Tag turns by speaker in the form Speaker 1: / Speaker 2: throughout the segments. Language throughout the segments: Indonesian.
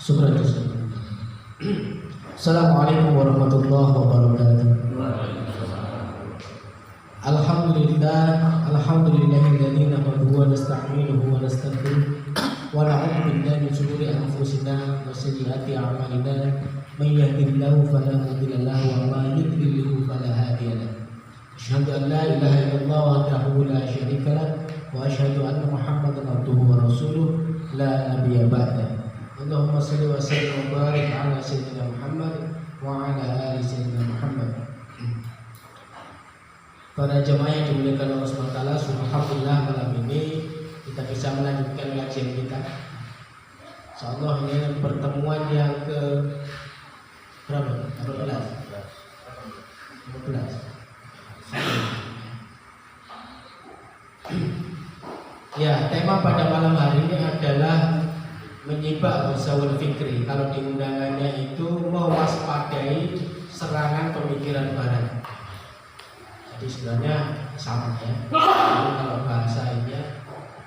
Speaker 1: Syukran jazil. Assalamualaikum warahmatullahi wabarakatuh. Alhamdulillahilladzi nahmaduhu wa nasta'inuhu wa nastaghfiruh wa na'udzu billahi min shururi anfusina wa sayyiati a'malina. May yahdihillahu fala mudilla lahu wa may yudlil fala hadiya lahu. Asyhadu an la ilaha illallah wahdahu la syarika lahu wa asyhadu anna Muhammadan abduhu wa rasuluh la nabiyya ba'da. Allahumma shalli wa sallim wa barik ala sayyidina Muhammad wa ala ali sayyidina Muhammad. Para jemaah yang dimuliakan Allah SWT, alhamdulillah malam ini kita bisa melanjutkan kajian kita. Insyaallah ini pertemuan yang ke berapa? 15. Ya, tema pada malam hari ini adalah menyibak ghosawul fikri. Kalau di undangannya itu mewaspadai serangan pemikiran barat. Jadi sebenarnya sama ya. Jadi kalau bahasanya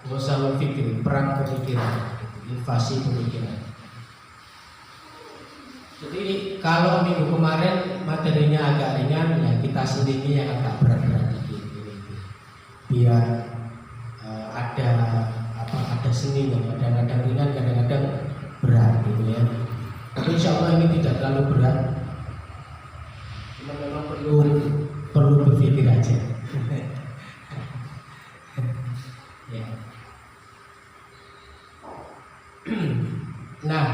Speaker 1: ghosawul fikri, perang pemikiran, invasi pemikiran. Jadi kalau minggu kemarin materinya agak ringan, ya kita selingi yang agak berat-berat dikit. Biar ada seninya, kadang-kadang ringan, kadang-kadang berat gitu ya. Tapi insya Allah ini tidak terlalu berat. Cuma memang perlu berpikir aja. Ya. Nah,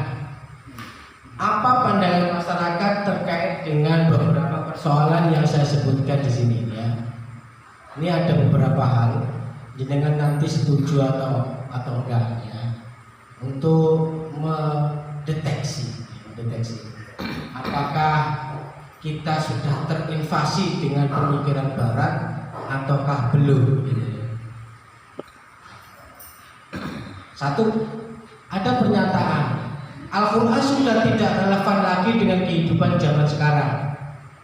Speaker 1: apa pandangan masyarakat terkait dengan beberapa persoalan yang saya sebutkan di sini ya? Ini ada beberapa hal. Jenengan nanti setuju atau enggak ya, untuk mendeteksi apakah kita sudah terinvasi dengan pemikiran barat ataukah belum gitu. Satu, ada pernyataan Al-Quran sudah tidak relevan lagi dengan kehidupan zaman sekarang,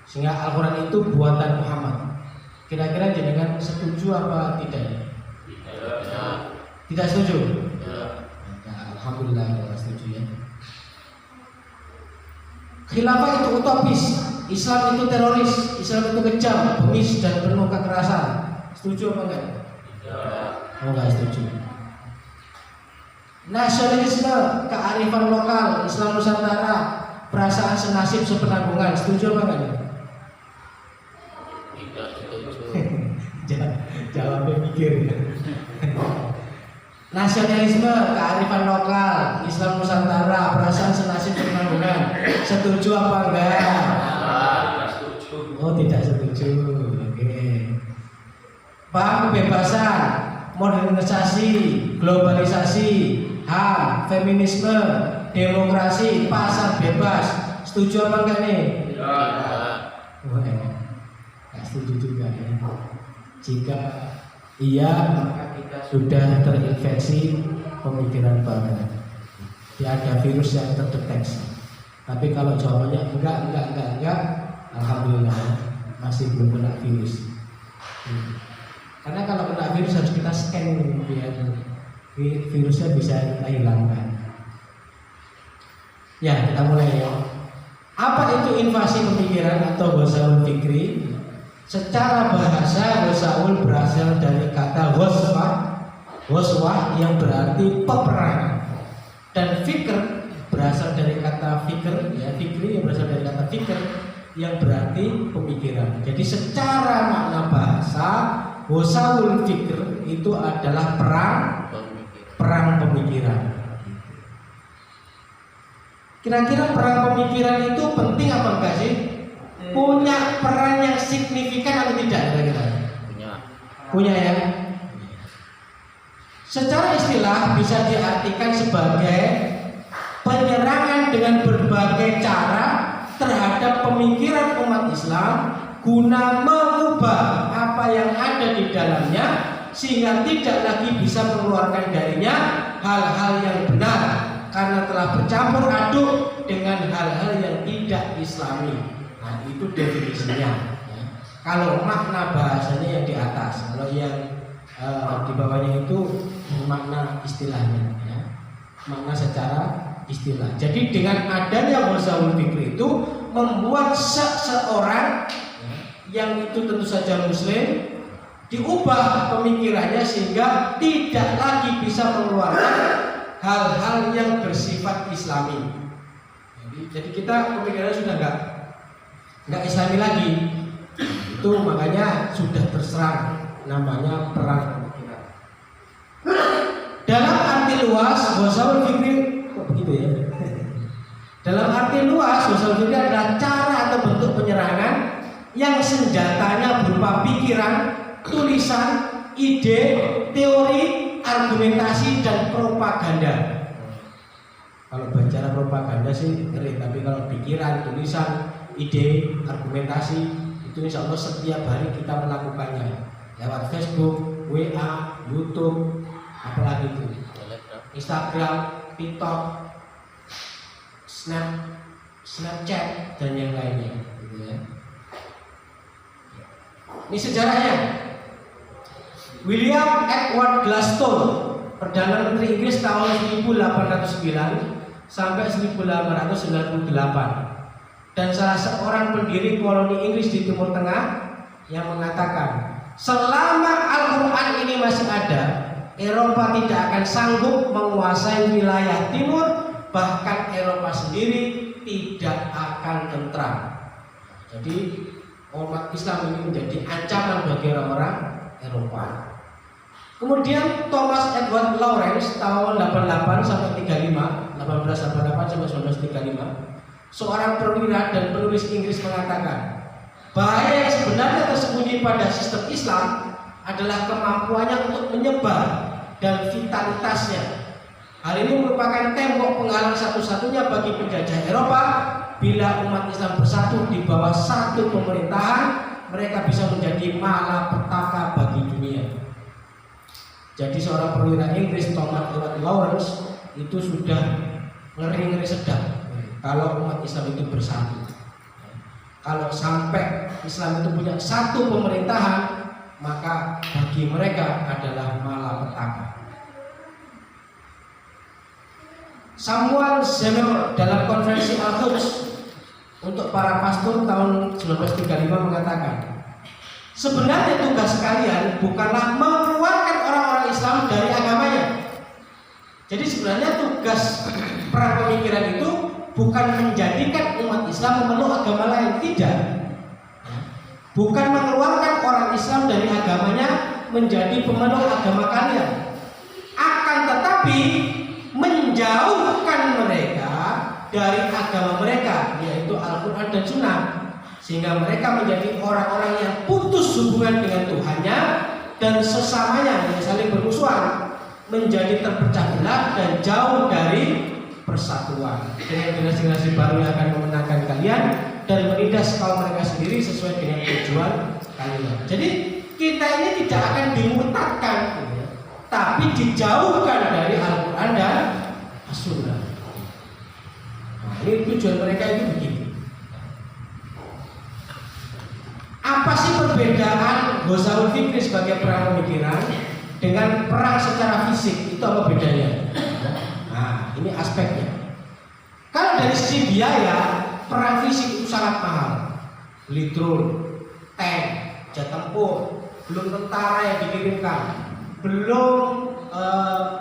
Speaker 1: sehingga Al-Quran itu buatan Muhammad. Kira-kira jenengan setuju apa tidak? Tidak setuju? Ya, alhamdulillah tidak setuju ya. Khilafah itu utopis, Islam itu teroris, Islam itu kejam, bengis dan penuh kekerasan. Setuju apa enggak? Oh, enggak setuju. Nasionalisme, kearifan lokal, Islam Nusantara, perasaan senasib sepenanggungan. Setuju apa enggak?
Speaker 2: Tidak setuju.
Speaker 1: Jawabnya mikir. Nasionalisme, kearifan lokal, Islam Nusantara, perasaan senasib sepenanggungan. Setuju apa enggak?
Speaker 2: Tidak setuju.
Speaker 1: Oh, tidak setuju. Oke. Paham kebebasan, modernisasi, globalisasi, HAM, feminisme, demokrasi, pasar bebas. Setuju apa enggak nih?
Speaker 2: Tidak.
Speaker 1: Oh, enggak setuju juga ya. Jika iya, maka kita sudah terinfeksi pemikiran barat. Ya, ada virus yang terdeteksi. Tapi kalau jawabannya enggak, alhamdulillah masih belum kena virus. Karena kalau kena virus harus kita scan biar virusnya bisa kita hilangkan. Ya, kita mulai ya. Apa itu invasi pemikiran atau ghosawul fikri? Secara bahasa ghosawul berasal dari kata ghoswah yang berarti peperangan, dan fikr berasal dari kata fikr ya, fikri yang berasal dari kata fikr yang berarti pemikiran. Jadi secara makna bahasa ghosawul fikr itu adalah perang pemikiran. Kira-kira perang pemikiran itu penting apa enggak sih? Punya peran yang signifikan atau tidak kira-kira? Punya ya. Secara istilah bisa diartikan sebagai penyerangan dengan berbagai cara terhadap pemikiran umat Islam guna mengubah apa yang ada di dalamnya sehingga tidak lagi bisa mengeluarkan darinya hal-hal yang benar karena telah bercampur aduk dengan hal-hal yang tidak Islami. Nah, itu definisinya ya. Kalau makna bahasanya yang di atas, kalau yang di bawahnya itu makna istilahnya ya. Makna secara istilah. Jadi dengan adanya Ghazawul Fikri itu membuat seseorang yang itu tentu saja muslim diubah pemikirannya sehingga tidak lagi bisa mengeluarkan hal-hal yang bersifat islami. Jadi kita pemikirannya sudah nggak islami lagi. Itu makanya sudah terserang namanya perang pemikiran. Dalam arti luas Ghazawul Fikri kok begitu ya? Dalam arti luas Ghazawul Fikri adalah cara atau bentuk penyerangan yang senjatanya berupa pikiran, tulisan, ide, teori, argumentasi dan propaganda. Kalau bicara propaganda sih ngeri, tapi kalau pikiran, tulisan, ide, argumentasi itu insya Allah setiap hari kita melakukannya lewat Facebook, WA, YouTube, apalagi itu, Instagram, TikTok, Snapchat dan yang lainnya, gitu ya. Ini sejarahnya. William Edward Gladstone, Perdana Menteri Inggris tahun 1809 sampai 1898, dan salah seorang pendiri koloni Inggris di Timur Tengah yang mengatakan, selama Al-Quran ini masih ada, Eropa tidak akan sanggup menguasai wilayah timur, bahkan Eropa sendiri tidak akan tentram. Jadi umat Islam ini menjadi ancaman bagi orang-orang Eropa. Kemudian Thomas Edward Lawrence tahun 88 sampai 35, 1888 sampai 1935, seorang perwira dan penulis Inggris mengatakan, bahaya yang sebenarnya tersembunyi pada sistem Islam adalah kemampuannya untuk menyebar dan vitalitasnya. Hal ini merupakan tembok penghalang satu-satunya bagi penjajah Eropa. Bila umat Islam bersatu di bawah satu pemerintahan, mereka bisa menjadi malapetaka bagi dunia. Jadi seorang perwira Inggris Thomas Edward Lawrence itu sudah ngeri-ngeri sedap kalau umat Islam itu bersatu. Kalau sampai Islam itu punya satu pemerintahan, maka bagi mereka adalah malapetaka. Samuel Zemer dalam konferensi Al-Quds untuk para pastor tahun 1935 mengatakan, sebenarnya tugas kalian bukanlah mengeluarkan orang-orang Islam dari agamanya. Jadi sebenarnya tugas perang pemikiran itu bukan menjadikan umat Islam memeluk agama lain, tidak. Bukan mengeluarkan orang Islam dari agamanya menjadi pemeluk agama kalian. Akan tetapi menjauhkan mereka dari agama mereka, yaitu Al-Quran dan Sunnah, sehingga mereka menjadi orang-orang yang putus hubungan dengan Tuhannya dan sesamanya, yang saling bermusuhan, menjadi terpecah belah dan jauh dari persatuan. Dengan generasi-generasi baru yang akan memenangkan kalian dan menindas kaum mereka sendiri sesuai dengan tujuan kalian. Jadi kita ini tidak akan dimurtadkan, tapi dijauhkan dari Al-Quran dan As-Sunnah. Nah, ini tujuan mereka itu begini. Apa sih perbedaan Ghazawul Fikri sebagai perang pemikiran dengan perang secara fisik? Itu apa bedanya? Nah, ini aspeknya. Kalau dari sisi biaya, perang fisik itu sangat mahal. Beli drone, tank, jet tempur, belum tentara yang dikirimkan, belum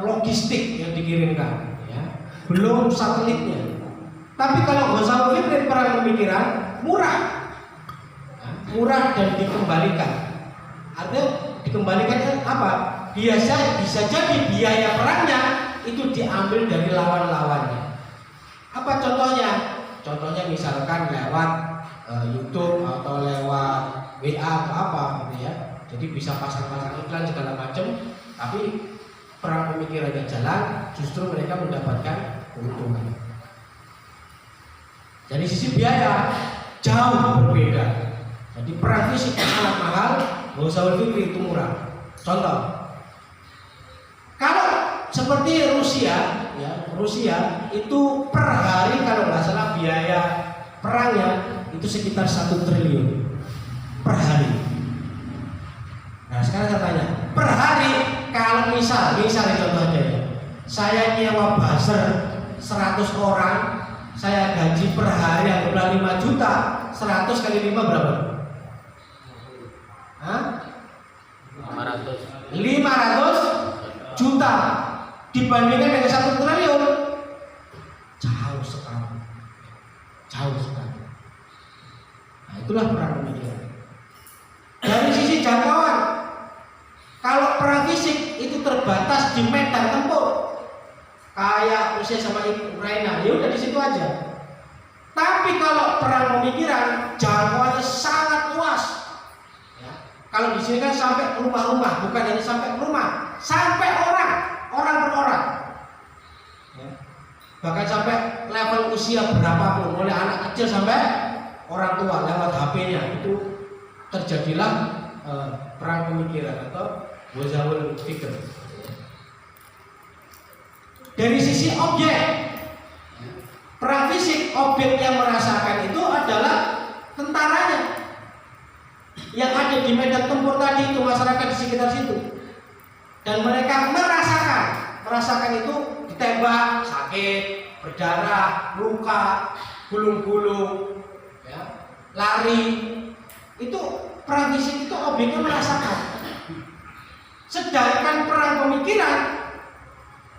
Speaker 1: logistik yang dikirimkan, ya, belum satelitnya. Tapi kalau Ghazawul Fikri perang pemikiran murah, murah dan dikembalikan. Artinya dikembalikannya apa? Bisa jadi biaya perangnya itu diambil dari lawan-lawannya. Apa contohnya? Contohnya misalkan lewat YouTube atau lewat WA atau apa, gitu ya. Jadi bisa pasang-pasang iklan segala macam, tapi perang pemikirannya jalan, justru mereka mendapatkan keuntungan. Dari sisi biaya jauh berbeda. Jadi perang fisik sangat mahal, Ghazawul Fikri itu murah. Contoh, kalau seperti Rusia, ya, Rusia itu per hari kalau nggak salah biaya perangnya itu sekitar 1 triliun per hari. Nah sekarang saya tanya, per hari kalau misal contohnya ya, saya nyewa buzzer 100 orang, saya gaji per hari anggaplah 5 juta, 100 kali 5 berapa? Hah?
Speaker 2: 500
Speaker 1: juta dibandingkan dengan 1 triliun, jauh sekali. Nah, itulah perang pemikiran. Dari sisi jangkauan, kalau perang fisik itu terbatas di medan tempur, kayak Rusia sama Ukraina, ya udah di situ aja. Tapi kalau perang pemikiran, jangkauannya sangat luas. Ya. Kalau di sini kan sampai ke rumah-rumah, bukan hanya sampai ke rumah, sampai orang per orang. Ya. Bahkan sampai level usia berapapun, mulai anak kecil sampai orang tua lewat HP-nya, itu terjadilah perang pemikiran atau wazawul fikr. Dari sisi objek, perang fisik, objek yang merasakan itu adalah tentaranya yang ada di medan tempur tadi, itu masyarakat di sekitar situ, dan mereka merasakan itu ditembak, sakit, berdarah, luka, gulung-gulung, ya, lari. Itu perang fisik, itu objeknya merasakan. Sedangkan perang pemikiran,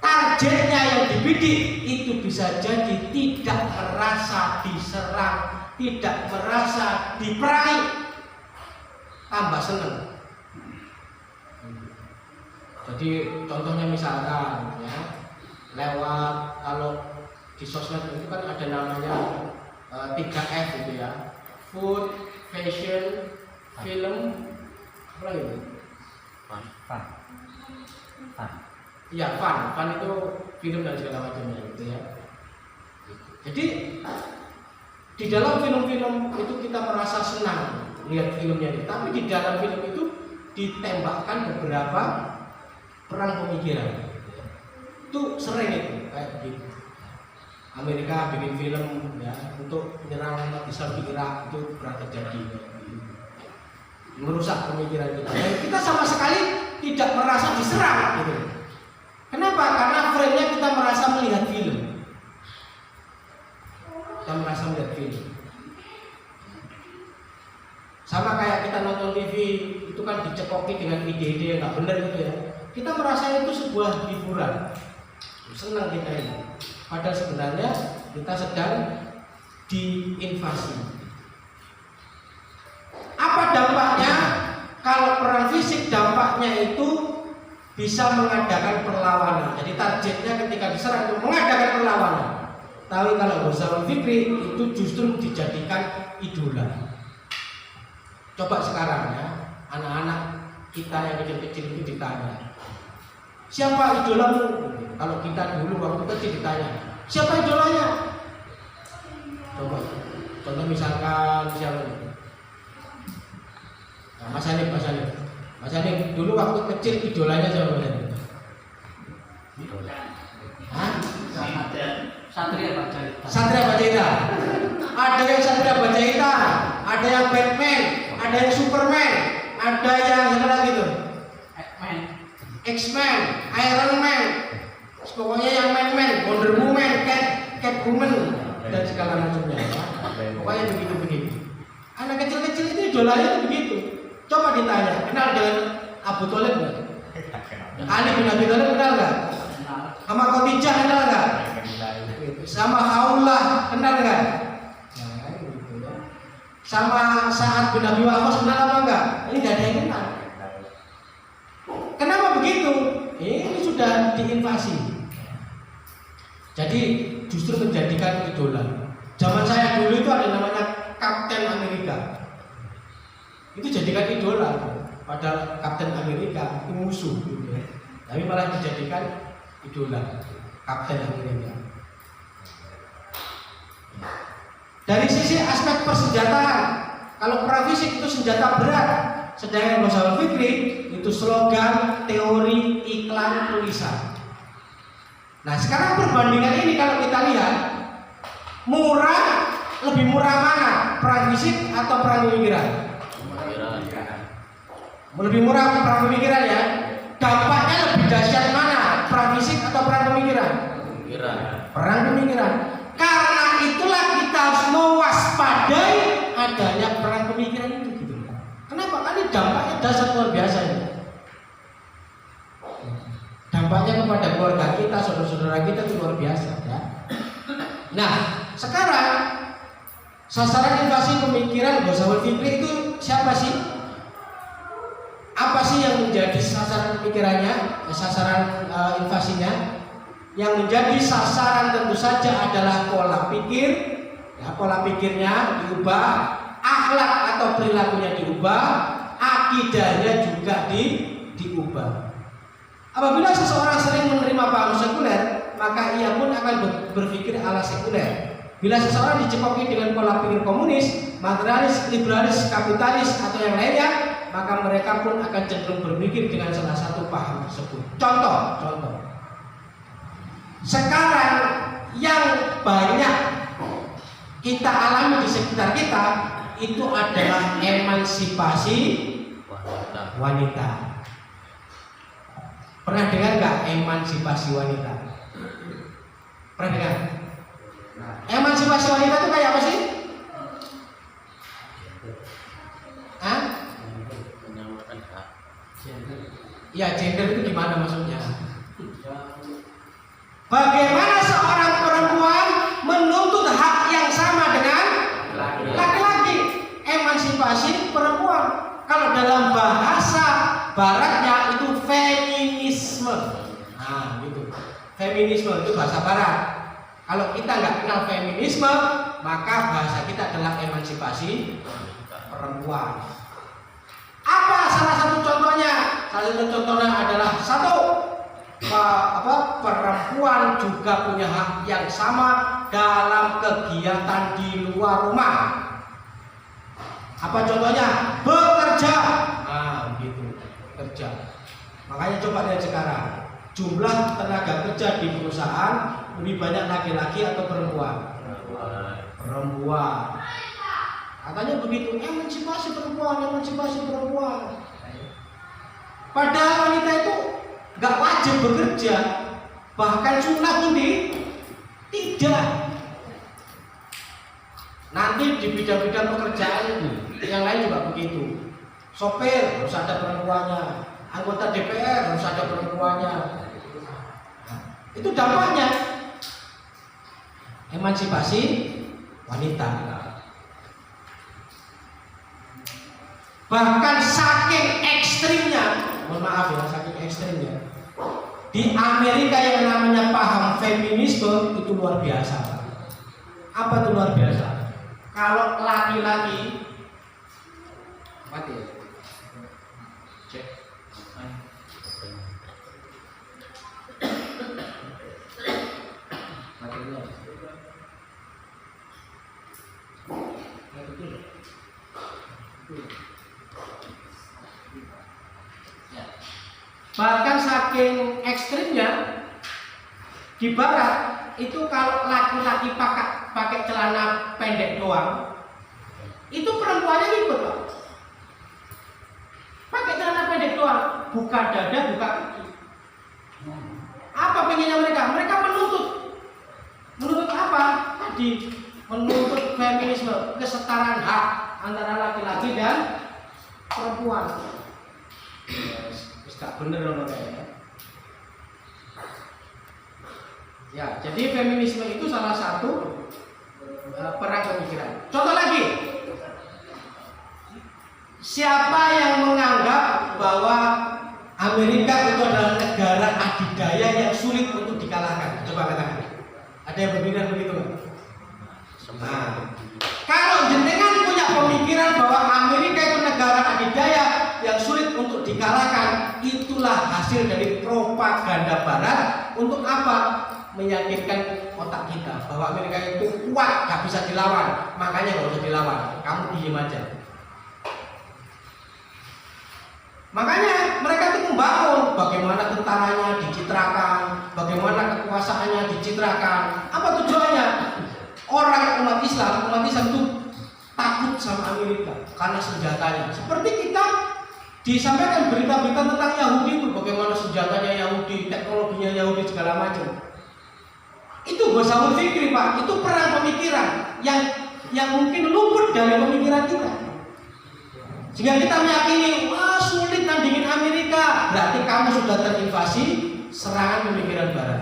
Speaker 1: targetnya yang dibidik itu bisa jadi tidak merasa diserang, tidak merasa diperangi, tambah seneng. Jadi contohnya misalkan ya, lewat kalau di sosmed itu kan ada namanya 3F gitu ya, food, fashion, film, apa itu? Iya, fun itu film dan segala macamnya gitu ya. Jadi di dalam film-film itu kita merasa senang lihat filmnya itu, tapi di dalam film itu ditembakkan beberapa perang pemikiran. Itu sering itu kayak gitu. Amerika bikin film ya untuk menyerang umat Islam di Irak, itu pernah terjadi, merusak pemikiran kita. Dan kita sama sekali tidak merasa diserang gitu. Kenapa? Karena frame-nya kita merasa melihat film. Sama kayak kita nonton TV, itu kan dicekoki dengan ide-ide yang nggak benar gitu ya. Kita merasa itu sebuah hiburan, senang kita ini. Padahal sebenarnya kita sedang diinvasi. Apa dampaknya? Kalau perang fisik, dampaknya itu bisa mengadakan perlawanan. Jadi targetnya ketika diserang itu mengadakan perlawanan. Tapi kalau bersama fikri itu justru dijadikan idola. Coba sekarang ya, anak-anak kita yang kecil-kecil itu ditanya, siapa idolamu? Kalau kita dulu waktu kecil ditanya, siapa idolanya? Coba, contoh misalkan siapa itu? Nah, Mas Hanif, dulu waktu kecil idolanya siapa? Hah? Satria Bajaita. Ada yang Satria Bajaita, ada yang Batman, ada yang Superman, ada yang apa gitu? X-Men, Iron Man, pokoknya yang Man, Wonder Woman, Catwoman dan segala macamnya. Pokoknya begitu. Anak kecil-kecil itu idolanya itu begitu. Coba ditanya, kenal dengan Abu Thalib nggak? Ali bin Abi Thalib kenal nggak? Sama Khadijah kenal nggak? Sama Khawlah kenal nggak? Sama Sa'ad bin Abi Waqqas kenal apa enggak? Ini nggak ada yang kenal. Kenapa begitu? Ini sudah diinvasi. Jadi justru menjadikan idola. Zaman saya dulu itu ada namanya Kapten Amerika. Itu jadikan idola. Padahal Kapten Amerika itu musuh gitu ya. Tapi malah dijadikan idola Kapten Amerika. Dari sisi aspek persenjataan, kalau perang fisik itu senjata berat, sedangkan masalah fikri itu slogan, teori, iklan, tulisan. Nah sekarang perbandingan ini kalau kita lihat, lebih murah mana? Perang fisik atau perang pemikiran? Lebih murah perang pemikiran ya. Dampaknya lebih dahsyat mana? Perang fisik atau perang pemikiran?
Speaker 2: pemikiran.
Speaker 1: Perang pemikiran. Karena itulah kita harus mewaspadai adanya perang pemikiran itu gitu. Kenapa? Karena ini dampaknya dasar luar biasa ini. Dampaknya kepada keluarga kita, saudara-saudara kita itu luar biasa ya. Nah, sekarang sasaran invasi pemikiran Ghazawul Fikri itu siapa sih? Apa sih yang menjadi sasaran pemikirannya, sasaran invasinya? Yang menjadi sasaran tentu saja adalah pola pikir, ya, pola pikirnya diubah, akhlak atau perilakunya diubah, akidahnya juga diubah. Apabila seseorang sering menerima paham sekuler, maka ia pun akan berpikir ala sekuler. Bila seseorang dicekoki dengan pola pikir komunis, materialis, liberalis, kapitalis atau yang lainnya, maka mereka pun akan cenderung berpikir dengan salah satu paham tersebut. Contoh. Sekarang yang banyak kita alami di sekitar kita itu adalah emansipasi wanita. Pernah dengar nggak emansipasi wanita? Pernah dengar? Emansipasi wanita itu kayak apa sih? Hah?
Speaker 2: Menyamakan hak.
Speaker 1: Ya, gender itu gimana maksudnya? Bagaimana seorang perempuan menuntut hak yang sama dengan laki-laki? Emansipasi perempuan. Kalau dalam bahasa baratnya itu feminisme. Nah, gitu. Feminisme itu bahasa barat. Kalau kita nggak kenal feminisme, maka bahasa kita adalah emansipasi perempuan. Apa salah satu contohnya? Salah satu contohnya adalah perempuan juga punya hak yang sama dalam kegiatan di luar rumah. Apa contohnya? Bekerja. Nah, gitu, kerja. Makanya coba lihat sekarang, jumlah tenaga kerja di perusahaan lebih banyak laki-laki atau perempuan? Perempuan. Katanya begitu, emansipasi perempuan. Padahal wanita itu nggak wajib bekerja, bahkan sunnah pun tidak. Nanti di bidang-bidang pekerjaan yang lain juga begitu. Sopir harus ada perempuannya, anggota DPR harus ada perempuannya. Itu dampaknya emansipasi wanita. Bahkan saking ekstrimnya, mohon maaf ya, saking ekstrimnya, di Amerika yang namanya paham feminisme itu luar biasa. Apa itu luar biasa? Kalau laki-laki mati ya? Cek. Mati dulu. Bahkan saking ekstrimnya di barat itu kalau laki-laki pakai celana pendek doang, itu perempuannya ikut, Pak. Pakai celana pendek doang, buka dada, buka kaki. Apa pengennya mereka? Mereka menuntut apa? Tadi menuntut feminisme, kesetaraan hak antara laki-laki dan perempuan. Gak bener loh kayaknya. Ya, jadi feminisme itu salah satu perang pemikiran. Contoh lagi, siapa yang menganggap bahwa Amerika itu adalah negara adidaya yang sulit untuk dikalahkan? Coba katakan. Ada yang berpikiran begitu? Nah, kalau jenengan punya pemikiran bahwa Amerika itu negara adidaya yang sulit untuk dikalahkan, itulah hasil dari propaganda Barat. Untuk apa? Meyakinkan otak kita bahwa Amerika itu kuat, gak bisa dilawan. Makanya gak usah dilawan, kamu diem aja. Makanya mereka itu membangun bagaimana tentaranya dicitrakan, bagaimana kekuasaannya dicitrakan. Apa tujuannya? Orang umat Islam itu takut sama Amerika karena senjatanya. Seperti kita disampaikan berita-berita tentang Yahudi itu, bagaimana senjatanya Yahudi, teknologinya Yahudi segala macam. Ghazawul Fikri Pak, itu perang pemikiran yang mungkin luput dari pemikiran kita. Sehingga kita meyakini, wah sulit nandingin Amerika, berarti kamu sudah terinvasi serangan pemikiran Barat.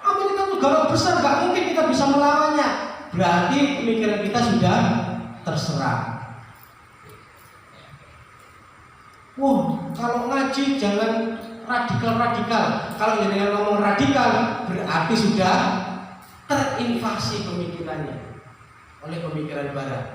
Speaker 1: Amerika itu negara besar, gak mungkin kita bisa melawannya, berarti pemikiran kita sudah terserang. Wah, kalau ngaji jangan radikal-radikal. Kalau dengan ngomong radikal berarti sudah terinvasi pemikirannya oleh pemikiran Barat.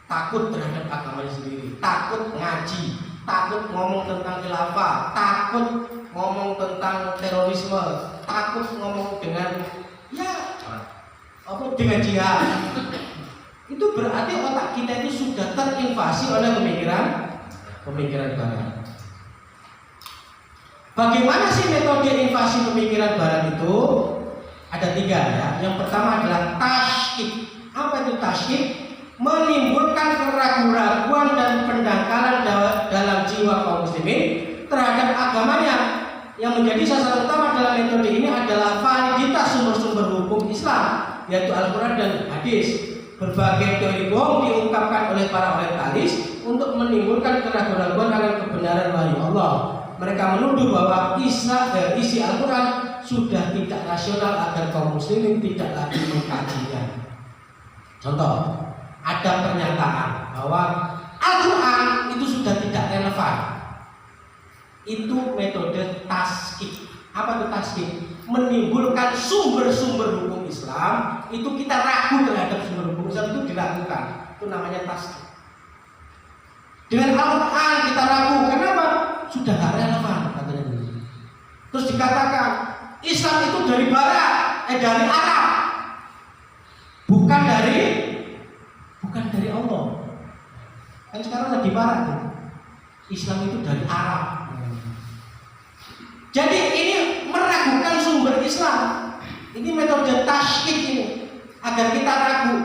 Speaker 1: Takut terhadap agamanya sendiri, takut ngaji, takut ngomong tentang khilafah, takut ngomong tentang terorisme, takut ngomong dengan dengan jihad. Itu berarti otak kita itu sudah terinvasi oleh pemikiran Barat. Bagaimana sih metode invasi pemikiran Barat itu? Ada 3 ya. Yang pertama adalah tasydid. Apa itu tasydid? Menimbulkan keraguan-raguan dan pendangkalan dalam jiwa kaum muslimin terhadap agamanya. Yang menjadi sasaran utama dalam metode ini adalah validitas sumber-sumber hukum Islam, yaitu Al-Quran dan hadis. Berbagai teori bohong diungkapkan oleh para orientalis untuk menimbulkan keraguan-raguan akan kebenaran wahyu Allah. Mereka menuduh bahwa isi Al-Quran sudah tidak rasional agar kaum muslimin tidak lagi mengkajinya. Contoh, ada pernyataan bahwa Al-Quran itu sudah tidak relevan. Itu metode tasydid. Apa itu tasydid? Menimbulkan sumber-sumber hukum Islam, itu kita ragu terhadap sumber hukum Islam, itu dilakukan. Itu namanya tasydid. Dengan Al-Quran kita ragu, kenapa? Sudah tidak relevan katanya. Terus dikatakan Islam itu dari Barat, dari Arab, bukan dari Allah. Kan sekarang lagi Barat tuh. Islam itu dari Arab. Jadi ini meragukan sumber Islam. Ini metode tasydid ini agar kita ragu.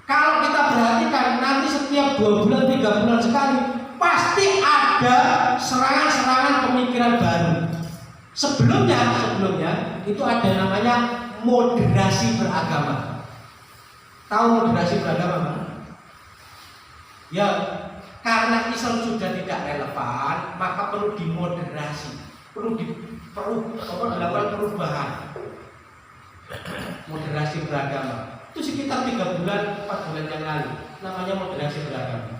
Speaker 1: Kalau kita perhatikan nanti setiap 2 bulan 3 bulan sekali pasti ada serangan-serangan pemikiran baru. Sebelumnya itu ada namanya moderasi beragama. Tahu moderasi beragama kan? Ya, karena Islam sudah tidak relevan, maka perlu dimoderasi, perlu dilakukan perubahan. Moderasi beragama itu sekitar 3 bulan 4 bulan yang lalu, namanya moderasi beragama.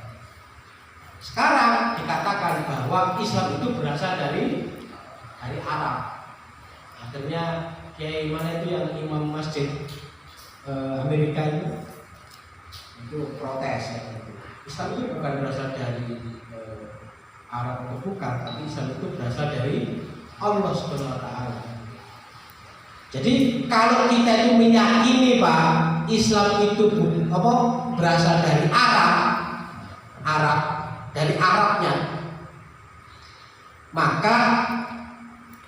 Speaker 1: Sekarang dikatakan bahwa Islam itu berasal dari Arab. Akhirnya kayak mana itu yang imam masjid Amerika itu protes ya. Islam itu bukan berasal dari Arab atau bukan, tapi Islam itu berasal dari Allah Subhanahu wa taala. Jadi kalau kita itu meyakini Pak, Islam itu berasal dari Arab, dari Arabnya, maka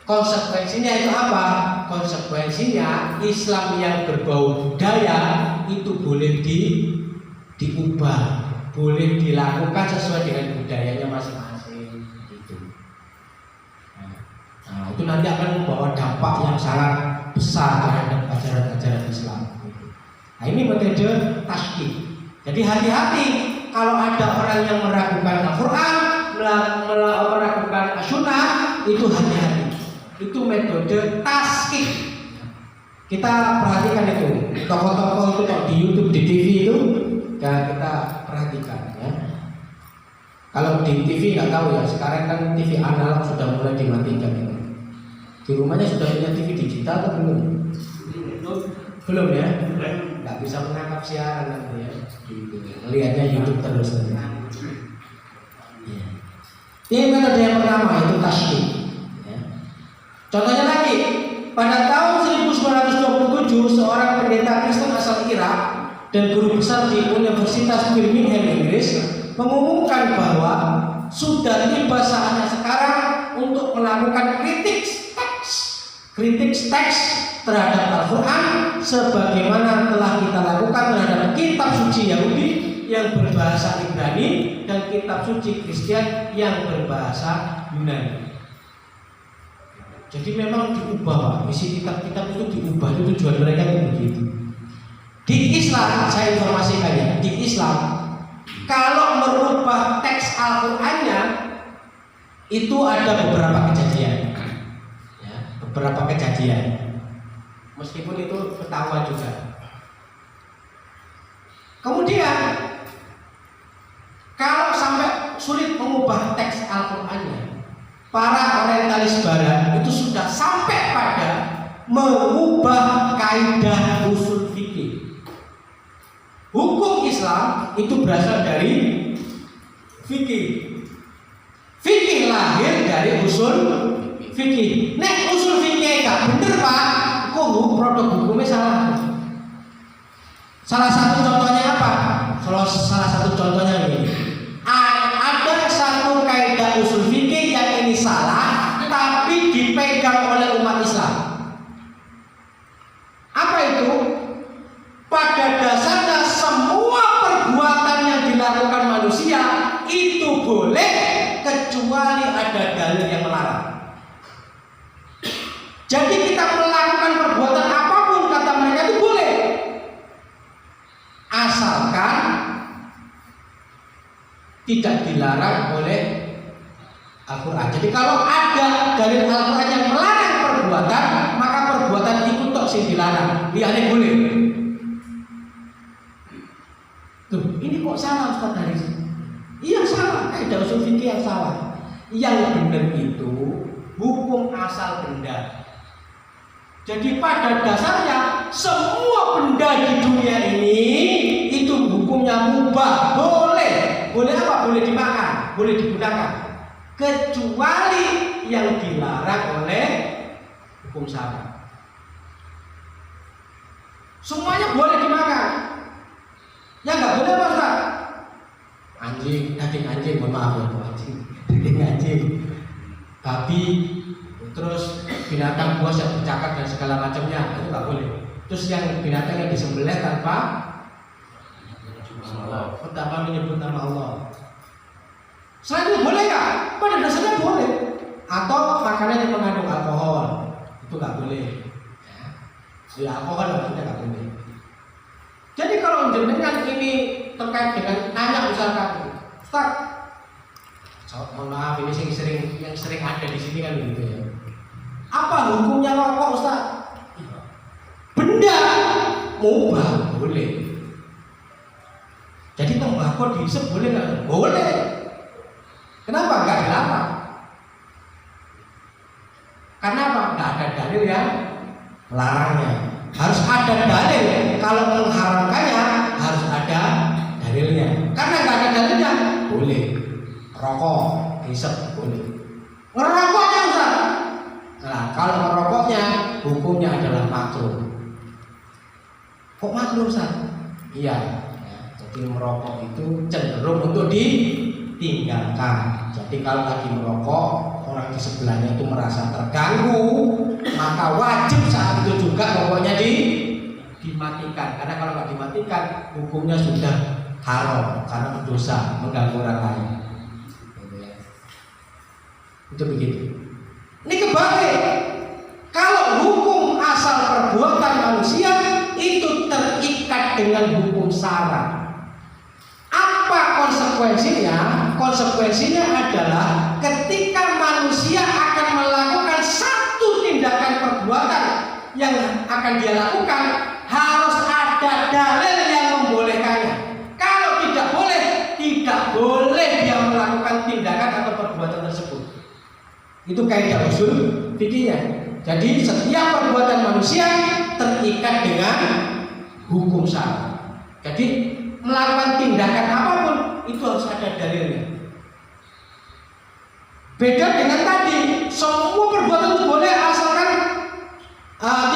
Speaker 1: konsekuensinya itu apa? Konsekuensinya Islam yang berbau budaya itu boleh diubah, boleh dilakukan sesuai dengan budayanya masing-masing gitu. Nah, itu nanti akan membawa dampak yang sangat besar terhadap ajaran-ajaran Islam. Nah, ini metode tasydid. Jadi hati-hati kalau ada orang yang meragukan Al-Quran, meragukan As-Sunnah, itu hati-hati. Itu metode tasydid. Kita perhatikan itu tokoh-tokoh itu kalau di YouTube, di TV itu ya kita perhatikan ya. Kalau di TV nggak tahu ya, sekarang kan TV analog sudah mulai dimatikan itu. Di rumahnya sudah punya TV digital atau belum? Belum ya? Nggak bisa menangkap siaran nanti ya. Lihatnya YouTube terus. Ya. Ini metode yang pertama itu tasydid. Ya. Contohnya lagi, pada tahun 1927 seorang pendeta Kristen asal Irak dan guru besar di Universitas Birmingham Inggris mengumumkan bahwa sudah tiba saatnya sekarang untuk melakukan kritik teks terhadap Al-Quran sebagaimana telah kita lakukan terhadap kitab suci Yahudi yang berbahasa Ibrani dan kitab suci Kristen yang berbahasa Yunani. Jadi memang diubah Pak, isi kitab-kitab itu diubah, itu tujuan mereka itu begitu. Di Islam, saya informasikan ya, di Islam kalau merubah teks Al-Qur'annya itu ada beberapa kejadian. Ya, beberapa kejadian. Meskipun itu ketahuan juga. Kemudian kalau sampai sulit mengubah teks Al-Qur'annya, para orientalis barat itu sudah sampai pada mengubah kaidah usul fikih. Hukum Islam itu berasal dari fikih. Fikih lahir dari usul fikih. Nek usul fikih gak bener Pak, kok produk hukumnya salah. Salah satu contohnya apa? Salah satu contohnya ini. Ada satu kaidah usul fikih yang ini salah, tapi dipegang oleh umat Islam. Apa itu? Pada dasarnya semua perbuatan yang dilakukan manusia itu boleh kecuali ada dalil yang melarang. Jadi kita melakukan perbuatan apapun kata mereka itu boleh, asalkan tidak dilarang oleh Al-Quran. Jadi kalau ada dalil Al-Quran yang melarang perbuatan, maka perbuatan itu tok sing dilarang, liyane boleh. Tuh, ini kok salah Ustaz Haris? Iya salah, kaidah usul fikih yang salah. Yang benar itu hukum asal benda. Jadi pada dasarnya semua benda di dunia ini itu hukumnya mubah, boleh. Boleh apa? Boleh dimakan, boleh digunakan. Kecuali yang dilarang oleh hukum syara. Semuanya boleh dimakan. Yang nggak boleh apa Ustaz? Anjing, daging anjing, mohon maaf ya anjing, daging anjing, babi, terus binatang buas yang bercakap dan segala macamnya itu nggak boleh. Terus yang binatang yang disembelih tanpa menyebut nama Allah. Selain itu boleh nggak? Pada dasarnya boleh. Atau makanan yang mengandung alkohol itu nggak boleh. Ya alkohol maksudnya nggak boleh. Jadi kalau jenengan ini terkait dengan nanya misalkan, Ustaz, mohon maaf ini yang sering ada di sini kan begitu ya. Apa hukumnya rokok Ustaz? Benda mubah boleh. Jadi tembakau dihisap boleh nggak? Boleh. Kenapa nggak dilarang? Karena apa? Nggak ada dalil yang melarangnya. Harus ada dalil. Kalau mengharamkannya harus ada dalilnya. Karena nggak ada dalilnya, boleh. Rokok, hisap boleh. Ngerokoknya Ustaz? Nah, kalau ngerokoknya hukumnya adalah makruh. Kok makruh Ustaz? Iya. Ya, jadi merokok itu cenderung untuk ditinggalkan. Jadi kalau lagi merokok, orang di sebelahnya itu merasa terganggu, maka wajib saat itu juga rokoknya dimatikan. Karena kalau nggak dimatikan, hukumnya sudah haram karena dosa mengganggu orang lain. Itu begitu. Ini kebalik. Kalau hukum asal perbuatan manusia itu terikat dengan hukum syara. Apa konsekuensinya? Konsekuensinya adalah ketika manusia akan melakukan satu tindakan perbuatan yang akan dia lakukan, harus ada dalil yang membolehkannya. Kalau tidak boleh dia melakukan tindakan atau perbuatan tersebut. Itu kaidah usul fikihnya. Jadi setiap perbuatan manusia terikat dengan hukum syara. Jadi melakukan tindakan apapun itu harus ada dalilnya. Beda dengan tadi, semua perbuatan itu boleh asalkan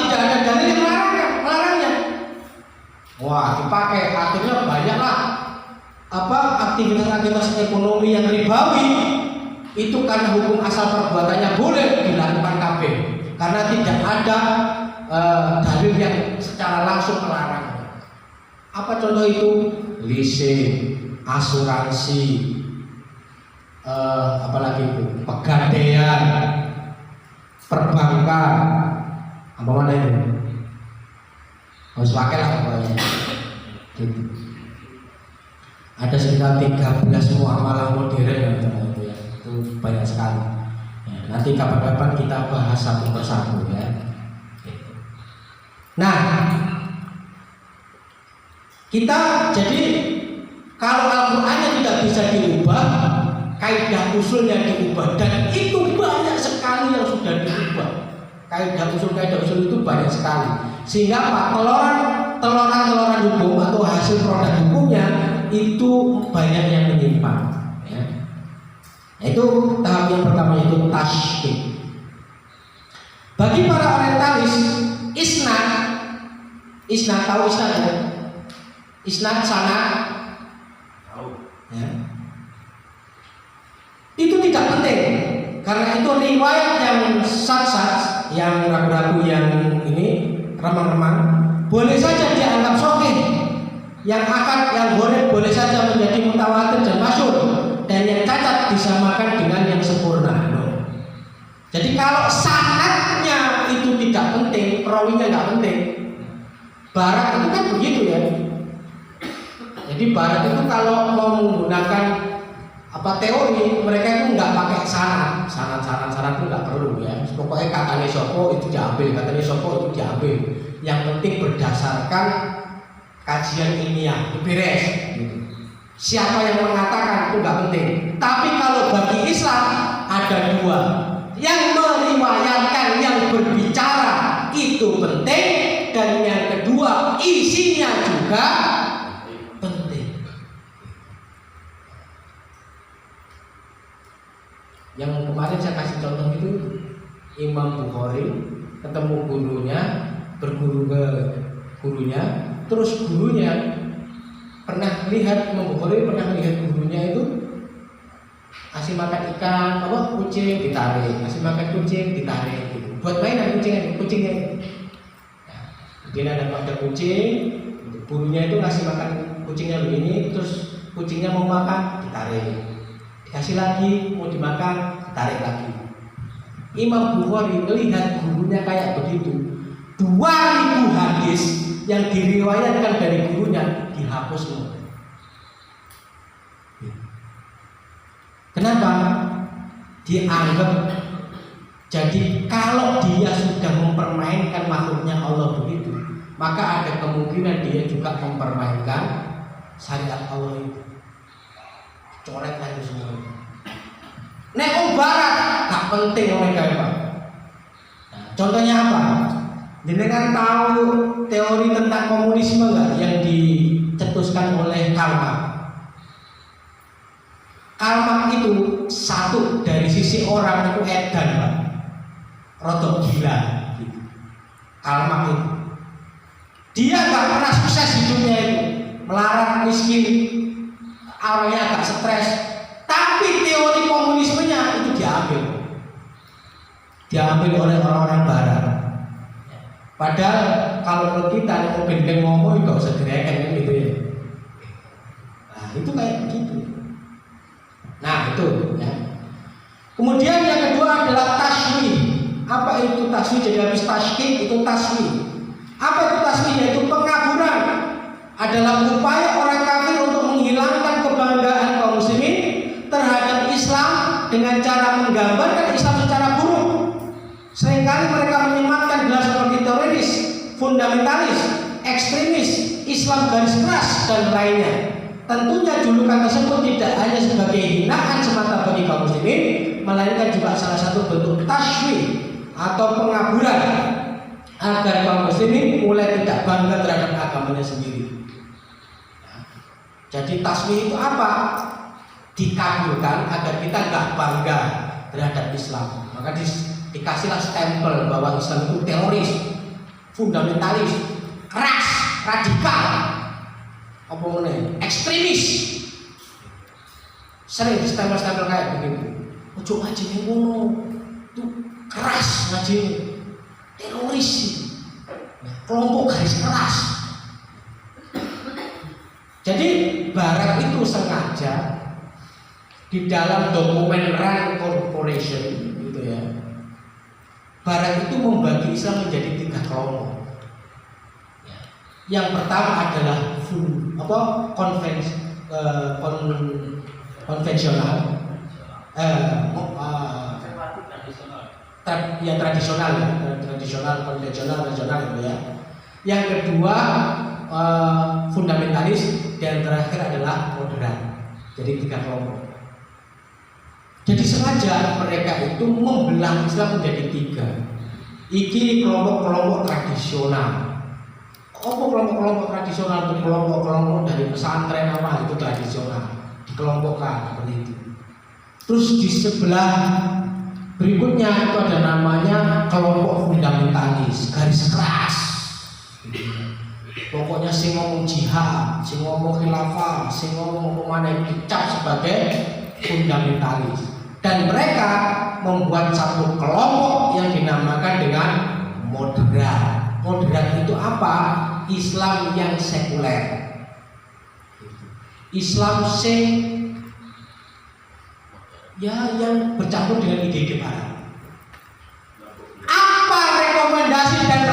Speaker 1: tidak ada dalil yang melarangnya. Wah, dipakai akhirnya banyaklah aktivitas ekonomi yang ribawi. Itu karena hukum asal perbuatannya boleh dilakukan kabeh, karena tidak ada dalil yang secara langsung melarang. Apa contoh itu? Leasing, asuransi, apalagi itu pegadaian, perbankan, apa mana itu? Harus pakai lah pokoknya. Gitu. Ada sekitar 13 muamalah modern itu ya, itu banyak sekali. Ya, nanti kapan-kapan kita bahas satu persatu ya. Nah, kita jadi kalau Al-Qur'annya tidak bisa diubah, kaidah usulnya diubah, dan itu banyak sekali yang sudah diubah. Kaidah usul itu banyak sekali. Sehingga apa? Teloran hukum atau hasil produk hukumnya itu banyak yang menyimpang. Ya. Itu tahap yang pertama, itu tasydid. Bagi para orientalis, isnad tahu isnad ya? Isnad sanad tahu. Ya. Itu tidak penting karena itu riwayat yang sat, yang ragu-ragu, yang ini remang-remang boleh saja dianggap sahih, yang boleh saja menjadi mutawatir dan masyhur, dan yang cacat disamakan dengan yang sempurna. Jadi kalau sanadnya itu tidak penting, perawinya nggak penting. Barat itu kan begitu ya. Jadi barat itu kalau mau menggunakan teori, mereka itu nggak pakai sanad itu nggak perlu ya. Pokoknya katanya sopo itu diambil, katanya sopo itu diambil. Yang penting berdasarkan kajian ilmiah, beres. Siapa yang mengatakan itu nggak penting. Tapi kalau bagi Islam ada dua, yang meriwayatkan, yang berbicara itu penting, dan yang kedua isinya juga penting. Yang kemarin saya kasih contoh itu Imam Bukhari ketemu gurunya, berguru ke gurunya, terus gurunya pernah lihat, Imam Bukhari pernah lihat gurunya itu kasih makan ikan, kucing ditarik, kasih makan kucing ditarik, gitu. Buat mainan kucingnya. Dia ada kucing, gurunya itu ngasih makan kucingnya begini, terus kucingnya mau makan ditarik. Dikasih lagi, mau dimakan, tarik lagi. Imam Bukhari melihat gurunya kayak begitu, 2000 hadis yang diriwayatkan dari gurunya dihapus semua. Kenapa? Dianggap, jadi kalau dia sudah mempermainkan makhluknya Allah begitu, maka ada kemungkinan dia juga mempermainkan syariat Allah itu. Coret lah itu semua. Nek barat gak penting mereka apa. Nah, contohnya apa? Jenengan tahu teori tentang komunisme nggak yang dicetuskan oleh Karl Marx? Karl Marx itu satu dari sisi orang itu edan, Pak. Rodok gila gitu. Karl Marx itu dia nggak pernah sukses hidupnya itu, melarat, miskin, awalnya agak stres, tapi teori komunismenya itu diambil oleh orang-orang barat. Padahal kalau menurut kita mau gendeng ngomong nggak usah direken kan gitu ya. Nah itu kayak begitu. Nah itu ya. Kemudian yang kedua adalah taswih. Apa itu taswih? Jadi habis tasydid itu taswih. Apa itu taswih? Yaitu pengaburan. Adalah upaya orang kafir untuk menghilangkan kebanggaan kaum muslimin terhadap Islam dengan cara menggambarkan Islam secara buruk. Seringkali mereka menyematkan gelar seperti teroris, fundamentalis, ekstremis, Islam garis keras dan lainnya. Tentunya julukan tersebut tidak hanya sebagai hinaan semata bagi kaum muslimin, melainkan juga salah satu bentuk taswih atau pengaburan agar kaum muslimin mulai tidak bangga terhadap agamanya sendiri. Jadi taswih itu apa? Dikabulkan agar kita nggak bangga terhadap Islam. Maka dikasihlah stempel bahwa Islam itu teroris, fundamentalis, keras, radikal, ekstremis. Sering stempel-stempel kayak begitu. Ojo ngaji ning ngono. Itu keras ngaji, teroris, kelompok garis keras. Jadi Barat itu sengaja di dalam dokumen Rand Corporation gitu ya, Barat itu membagi Islam menjadi 3 kelompok. Yang pertama adalah konvensional, tradisional, konvensional, nasional gitu ya. Yang kedua fundamentalis, dan terakhir adalah moderat. Jadi 3 kelompok. Jadi sengaja mereka itu membelah Islam menjadi 3. Iki kelompok-kelompok tradisional. Kelompok tradisional itu kelompok dari pesantren apa itu tradisional, dikelompokkan seperti itu. Terus di sebelah berikutnya itu ada namanya kelompok fundamentalis, garis keras. Pokoknya sing ngomong jihad, sing ngomong khilafah, sing ngomong mana dicap sebagai fundamentalis. Dan mereka membuat satu kelompok yang dinamakan dengan moderat. Moderat itu apa? Islam yang sekuler, Islam yang bercampur dengan ide-ide barat. Apa rekomendasi dan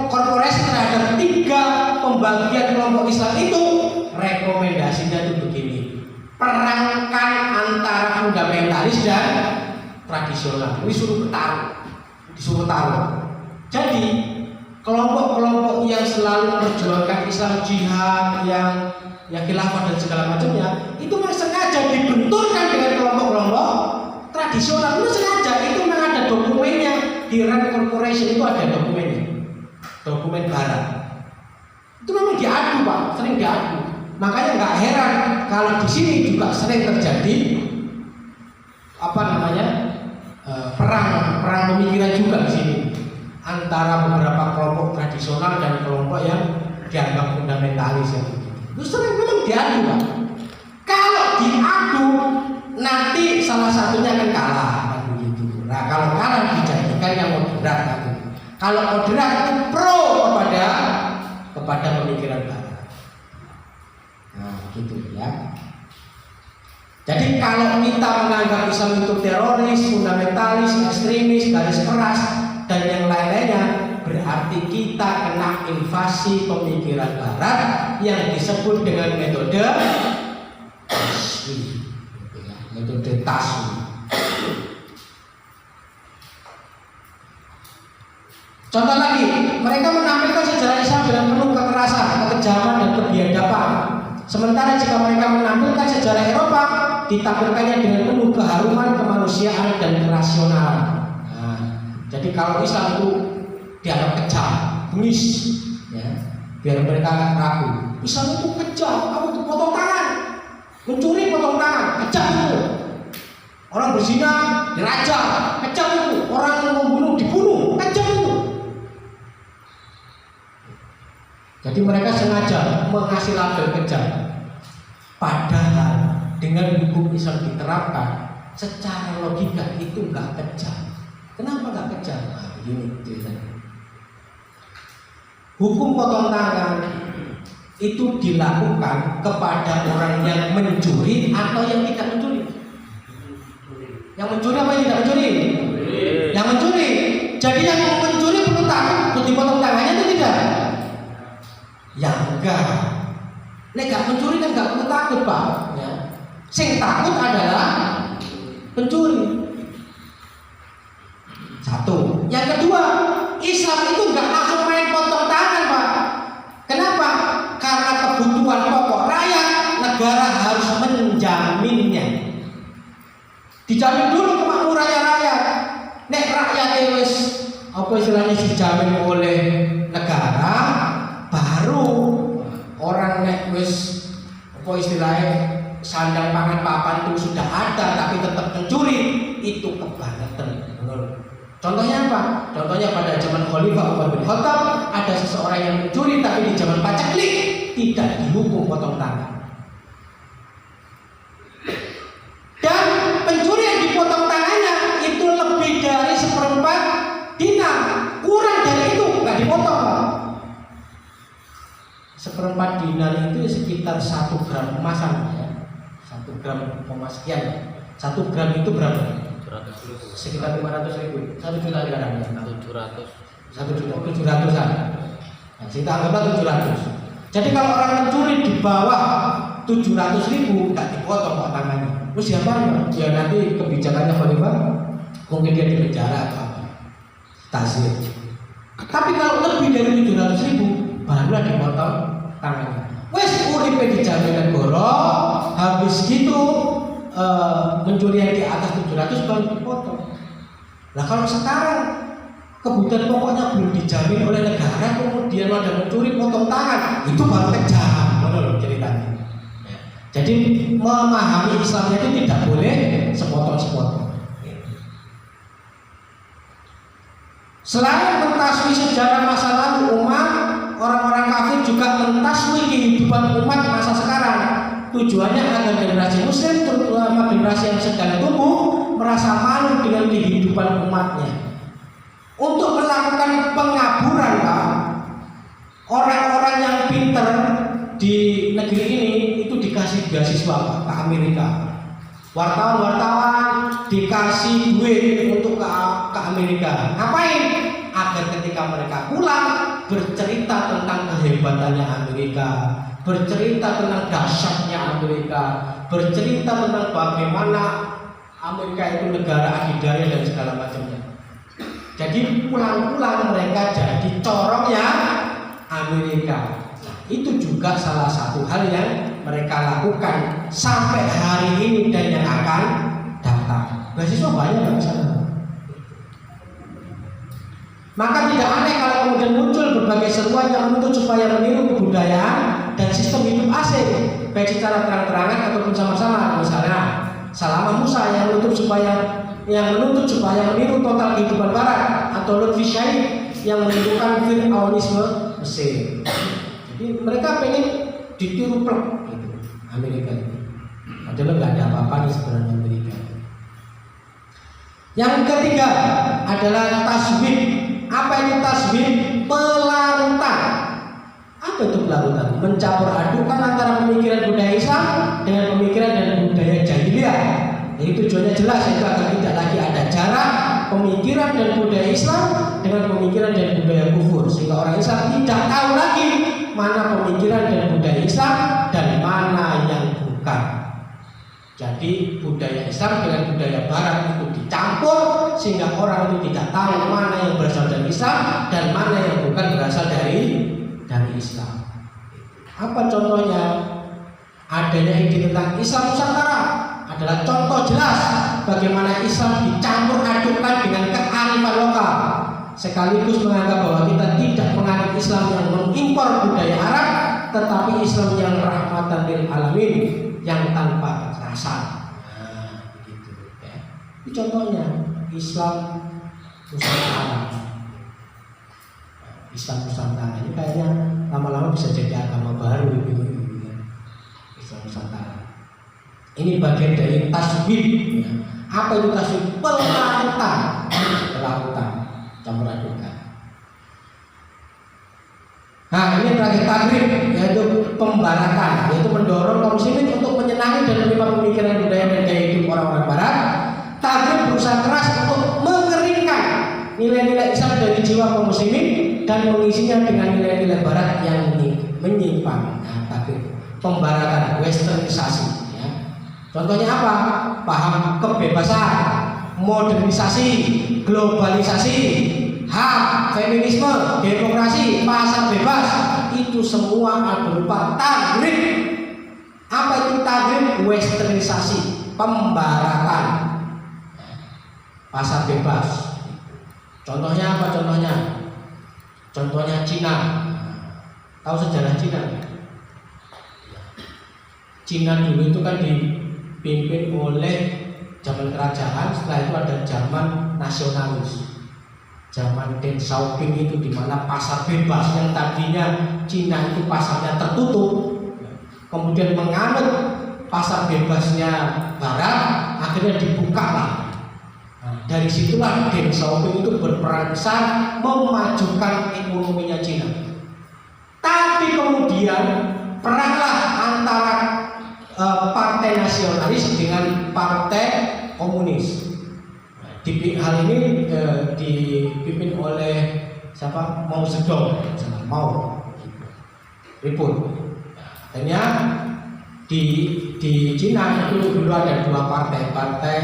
Speaker 1: korporasi terhadap 3 pembagian kelompok Islam itu? Rekomendasinya itu begini: perangkan antara fundamentalis dan tradisional. Ini disuruh taruh. Jadi kelompok-kelompok yang selalu memperjuangkan Islam jihad, yang khilafah dan segala macamnya, itu memang sengaja dibenturkan dengan kelompok-kelompok tradisional. Itu sengaja, itu memang ada dokumennya. Di Rand Corporation itu ada dokumen barat. Itu memang diadu Pak, sering diadu. Makanya nggak heran kalau di sini juga sering terjadi perang pemikiran juga di sini antara beberapa kelompok tradisional dan kelompok yang dianggap fundamentalis yang begitu. Itu sering memang diadu Pak. Kalau diadu nanti salah satunya akan kalah kan begitu. Nah kalau kalah dijadikan yang moderat gitu. Kalau moderat itu pro kepada pemikiran barat. Nah gitu ya. Jadi kalau kita menganggap Islam itu teroris, fundamentalis, ekstremis, garis keras dan yang lain-lainnya, berarti kita kena invasi pemikiran barat yang disebut dengan metode taswi. Contoh lagi, mereka menampilkan sejarah Islam dengan penuh kekerasan, kekejaman dan kebiadaban. Sementara jika mereka menampilkan sejarah Eropa, ditampilkannya dengan penuh keharuman, kemanusiaan dan kerasionalan. Nah, jadi kalau Islam itu dianggap kejam, bengis, ya, biar mereka ragu. Islam itu kejam, apa itu potong tangan, mencuri potong tangan, kejam itu. Orang berzina dirajam, kejam itu. Orang membunuh dibunuh, kejam itu. Jadi mereka sengaja mengasih label kejam. Padahal dengan hukum Islam diterapkan, secara logika itu nggak kejam. Kenapa nggak kejam? Nah, begini ceritanya. Hukum potong tangan itu dilakukan kepada orang yang mencuri atau yang tidak mencuri. Yang mencuri apa yang tidak mencuri? Yang mencuri. Jadi yang mencuri perlu takut dipotong tangannya itu tidak? Ya enggak. Nek gak mencuri kan gak perlu takut Pak. Ya. Sing takut adalah pencuri. Satu. Yang kedua, Islam itu nggak langsung main potong tangan Pak. Kenapa? Karena kebutuhan pokok rakyat, negara harus menjaminnya. Dijamin dulu kemakmurannya rakyat. Nek rakyat wis apa istilahnya dijamin oleh negara, baru orang nek wis apa istilahnya sandang pangan papan itu sudah ada tapi tetap mencuri, itu kebangetan. Contohnya apa? Contohnya pada zaman Khalifah Umar bin Khattab, ada seseorang yang mencuri tapi di zaman paceklik tidak dihukum potong tangan. Dan pencuri yang dipotong tangannya itu lebih dari 1/4 dinar, kurang dari itu nggak dipotong. 1/4 dinar itu sekitar 1 gram emasan ya. 1 gram sekian. 1 gram itu berapa?
Speaker 2: 700.000.
Speaker 1: sekitar 500.000, 1 juta sekarang ya.
Speaker 2: 700.
Speaker 1: 1.700.000-an. Nah, kita anggaplah 700. Jadi kalau orang mencuri di bawah 700.000 nggak dipotong kok tangannya. Terus siapa? Ya nanti kebijakannya Khalifah, mungkin dia dipenjara atau apa, tasir. Tapi kalau lebih dari 700.000 barulah dipotong tangannya. Wes uripe dijamin negara, habis gitu mencuri yang di atas 700 baru dipotong. Nah kalau sekarang kebutuhan pokoknya belum dijamin oleh negara, kemudian ada mencuri potong tangan, itu baru kejam, menurut ceritanya. Jadi memahami Islam itu tidak boleh sepotong-sepotong. Selain mentaswi sejarah masa lalu umat, orang-orang kafir juga mentaswi kehidupan umat masa sekarang. Tujuannya agar generasi muslim, terutama generasi yang sedang tumbuh, merasa malu dengan kehidupan umatnya. Untuk melakukan pengaburan, Pak, orang-orang yang pinter di negeri ini itu dikasih beasiswa, Pak, ke Amerika. Wartawan dikasih duit untuk ke Amerika. Ngapain? Agar ketika mereka pulang bercerita tentang kehebatannya Amerika, bercerita tentang dahsyatnya Amerika, bercerita tentang bagaimana Amerika itu negara adidaya dan segala macamnya. Jadi pulang-pulang mereka jadi corongnya Amerika. Nah, itu juga salah satu hal yang mereka lakukan sampai hari ini dan yang akan datang. Beasiswa banyak nggak bisa. Maka tidak aneh kalau kemudian muncul berbagai seruan yang menuntut supaya meniru kebudayaan dan sistem hidup asing, baik secara terang-terangan ataupun sama-sama. Misalnya Salamah Musa yang menuntut supaya meniru total kehidupan Barat, atau Lutfi Syahid yang menunjukkan Fir'aunisme Mesir. Jadi mereka pengen ditiru plek gitu, Amerika itu. Padahal nggak ada apa-apa di sebenarnya Amerika. Yang ketiga adalah tasbih. Apa itu tasbih? Pelarutan. Apa itu pelarutan? Mencampur adukan antara pemikiran budaya Islam dengan pemikiran dan budaya jahiliyah. Jadi tujuannya jelas, itu agar tidak lagi ada jarak pemikiran dan budaya Islam dengan pemikiran dan budaya kufur, sehingga orang Islam tidak tahu lagi mana pemikiran dan budaya Islam dan mana yang bukan. Jadi budaya Islam dengan budaya Barat itu dicampur sehingga orang itu tidak tahu mana yang berasal dari Islam dan mana yang bukan berasal dari Islam. Apa contohnya? Adanya ide tentang Islam Nusantara adalah contoh jelas bagaimana Islam dicampur adukan dengan kearifan lokal, sekaligus menganggap bahwa kita tidak menganut Islam yang mengimpor budaya Arab, tetapi Islam yang rahmatan lil alamin, yang tanpa kekerasan. Nah, begitu ya. Ini contohnya Islam Nusantara. Islam Nusantara ini kayaknya lama-lama bisa jadi agama baru gitu. Islam Nusantara. Ini bagian dari tasbih. Ya. Apa itu tasbih? Pelarutan, campur adukan. Nah, ini terakhir takrib, yaitu pembaratan, yaitu mendorong kaum muslimin untuk menyenangi dan menerima pemikiran budaya dan gaya hidup orang-orang Barat. Takrib berusaha keras untuk mengeringkan nilai-nilai Islam dari jiwa kaum muslimin dan mengisinya dengan nilai-nilai Barat yang menyimpang. Nah, takrib, pembaratan, westernisasi. Contohnya apa? Paham kebebasan, modernisasi, globalisasi, hak, feminisme, demokrasi, pasar bebas, itu semua berupa tagrib. Apa itu tagrib? Westernisasi, pembaratan, pasar bebas. Contohnya apa? Contohnya Cina. Tahu sejarah Cina? Cina dulu itu kan dipimpin oleh zaman kerajaan, setelah itu ada zaman nasionalis, zaman Deng Xiaoping itu, di mana pasar bebas yang tadinya Cina itu pasarnya tertutup, kemudian menganut pasar bebasnya Barat, akhirnya dibuka lah. Nah, dari situlah Deng Xiaoping itu berperan besar memajukan ekonominya Cina. Tapi kemudian peranglah antara partai nasionalis dengan partai komunis. hal ini dipimpin oleh siapa? Mao Zedong, Mao ribut. Akhirnya di Cina itu dulu ada dua partai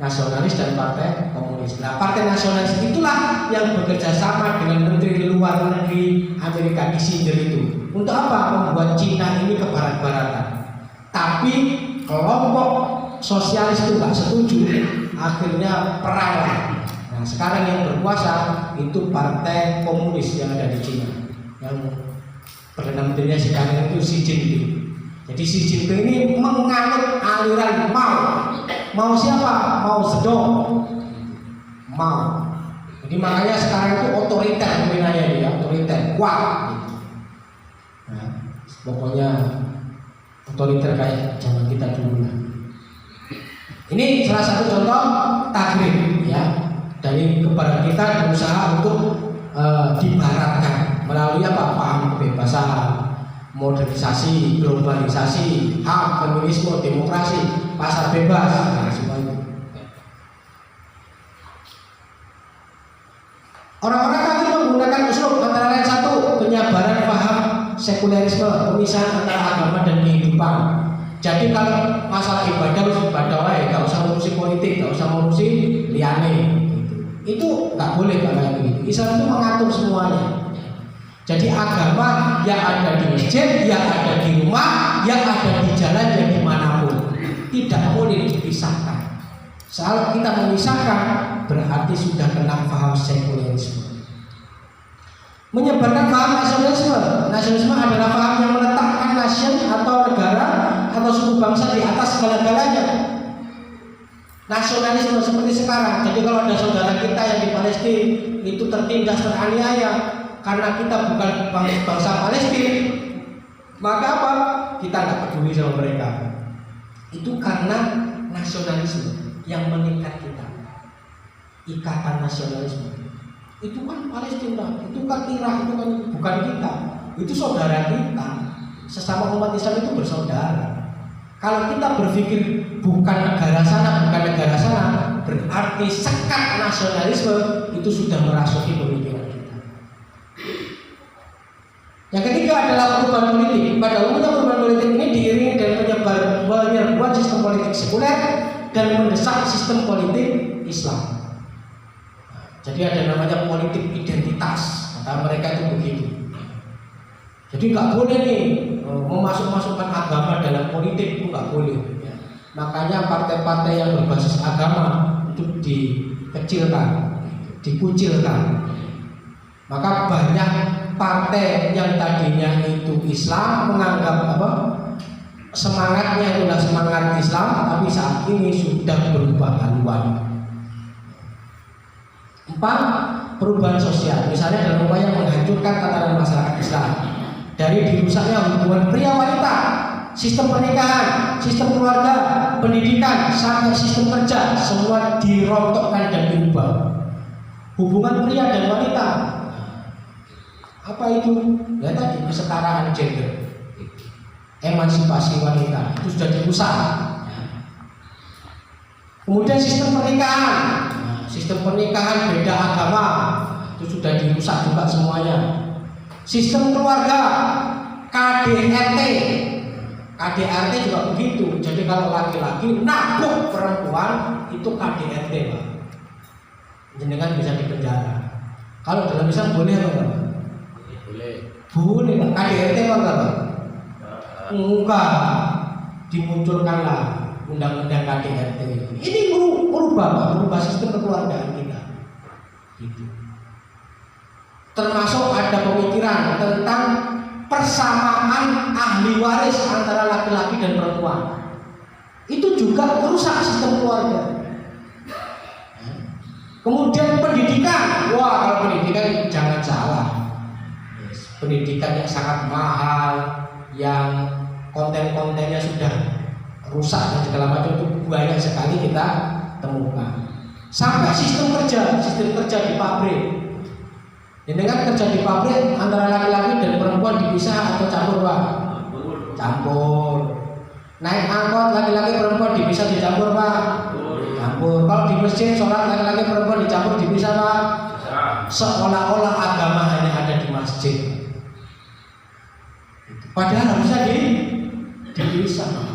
Speaker 1: nasionalis dan partai komunis. Nah, partai nasionalis itulah yang bekerja sama dengan menteri luar negeri Amerika Kissinger itu. Untuk apa? Membuat Cina ini kebarat-baratan. Tapi kelompok sosialis itu nggak setuju, akhirnya perang lah. Nah, sekarang yang berkuasa itu partai komunis yang ada di Cina, yang perdana menterinya sekarang itu Xi Jinping. Jadi Xi Jinping ini menganut aliran Mao siapa? Mao Zedong. Mao. Jadi makanya sekarang itu otoriter pemimpinannya dia, otoriter kuat. Nah, pokoknya otoriter kayak zaman kita dulu lah. Ini salah satu contoh takrim ya, dari kebarat kita berusaha untuk dibaratkan melalui apa? Paham kebebasan, modernisasi, globalisasi, hak, feminisme, demokrasi, pasar bebas, nah, semua itu. Orang-orang kafir menggunakan usul antara lain satu, penyebaran paham sekulerisme, pemisahan antara agama dan kehidupan. Jadi kalau masalah ibadah harus ibadah wae, nggak usah ngurusi politik, nggak usah ngurusi liane. Itu nggak boleh kayak begitu. Islam itu mengatur semuanya. Jadi agama yang ada di masjid, yang ada di rumah, yang ada di jalan, yang dimanapun tidak boleh dipisahkan. Kalau kita memisahkan berarti sudah kena paham sekulerisme. Menyebarkan paham nasionalisme adalah paham yang meletakkan nation atau negara atau suku bangsa di atas segala-galanya. Nasionalisme seperti sekarang. Jadi kalau ada saudara kita yang di Palestina itu tertindas, teraniaya karena kita bukan bangsa Palestina, maka apa? Kita nggak peduli sama mereka. Itu karena nasionalisme yang mengikat kita. Ikatan nasionalisme. Itu kan Palestina, itu kan Irak, itu kan bukan kita. Itu saudara kita. Sesama umat Islam itu bersaudara. Kalau kita berpikir bukan negara sana, berarti sekat nasionalisme itu sudah merasuki pemikiran kita. Yang ketiga adalah perubahan politik. Pada umumnya perubahan politik ini diiringi dengan penyerbuan sistem politik sekuler dan mendesak sistem politik Islam. Jadi ada namanya politik identitas, kata mereka itu begitu. Jadi nggak boleh nih memasukkan agama dalam politik, itu nggak boleh. Ya. Makanya partai-partai yang berbasis agama itu dikecilkan, dikucilkan. Maka banyak partai yang tadinya itu Islam menganggap apa? Semangatnya itulah semangat Islam, tapi saat ini sudah berubah haluan. 4. Perubahan sosial, misalnya dalam upaya menghancurkan tatanan masyarakat Islam dari dirusaknya hubungan pria wanita, sistem pernikahan, sistem keluarga, pendidikan, sampai sistem kerja, semua dirontokkan dan diubah. Hubungan pria dan wanita, apa itu? Ya tadi kesetaraan gender, emansipasi wanita itu sudah dirusak. Kemudian sistem pernikahan. Sistem pernikahan beda agama itu sudah dirusak juga semuanya. Sistem keluarga, KDRT juga begitu. Jadi kalau laki-laki nabuk perempuan itu KDRT, Pak. Jenengan bisa dipenjara. Kalau dalam Islam boleh apa enggak? Boleh, Pak. KDRT apa enggak, Pak? Enggak. Dimunculkanlah undang-undang KDRT. Ini merubah sistem kekeluargaan kita. Gitu. Termasuk ada pemikiran tentang persamaan ahli waris antara laki-laki dan perempuan. Itu juga merusak sistem keluarga. Kemudian pendidikan, wah kalau pendidikan jangan salah. Pendidikan yang sangat mahal, yang konten-kontennya sudah rusak dan segala macam itu banyak sekali kita temukan. Sampai sistem kerja di pabrik. Dengan kerja di pabrik antara laki-laki dan perempuan dipisah atau campur, Pak? Campur. Naik angkot laki-laki perempuan dipisah dicampur, Pak? Campur. Kalau di masjid sholat laki-laki perempuan dicampur dipisah Pak. Seolah-olah agama hanya ada di masjid. Padahal harusnya dipisah.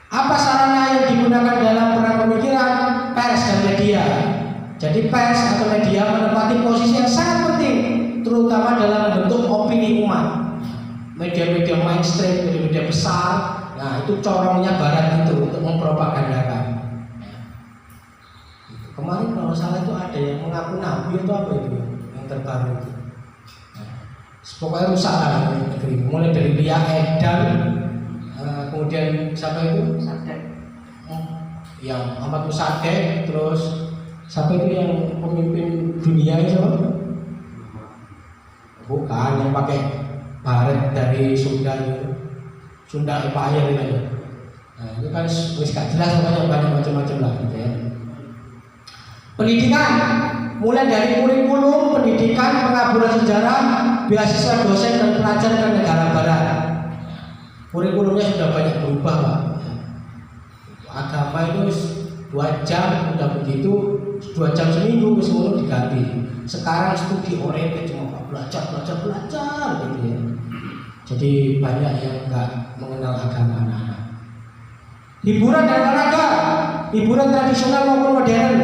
Speaker 1: Apa sarana yang digunakan dalam perang pemikiran? Pers dan media. Jadi pers atau media menempati posisi yang sangat penting, terutama dalam bentuk opini umat. Media-media mainstream, media-media besar, nah itu corongnya Barat itu untuk mempropagandakan. Kemarin kalau salah itu ada yang mengaku nabi itu apa itu yang terbaru itu. Pokoknya rusak lah negeri. Mulai dari Lia Edan, kemudian siapa itu? Sadek. Yang Ahmad Musadek, terus siapa itu yang pemimpin dunia itu? Bukan yang pakai baret dari Sunda itu, Sunda Empire itu. Nah itu kan wis gak jelas, banyak macam-macam lah gitu ya. Pendidikan mulai dari kurikulum pendidikan, pengaburan sejarah, beasiswa dosen dan pelajar ke negara barat. Kurikulumnya sudah banyak berubah Pak. Agama itu 2 jam udah begitu, 2 jam seminggu kemudian diganti. Sekarang studi oriented cuma belajar gitu ya. Jadi banyak yang nggak mengenal agama anak-anak. Hiburan dan olahraga, hiburan tradisional maupun modern.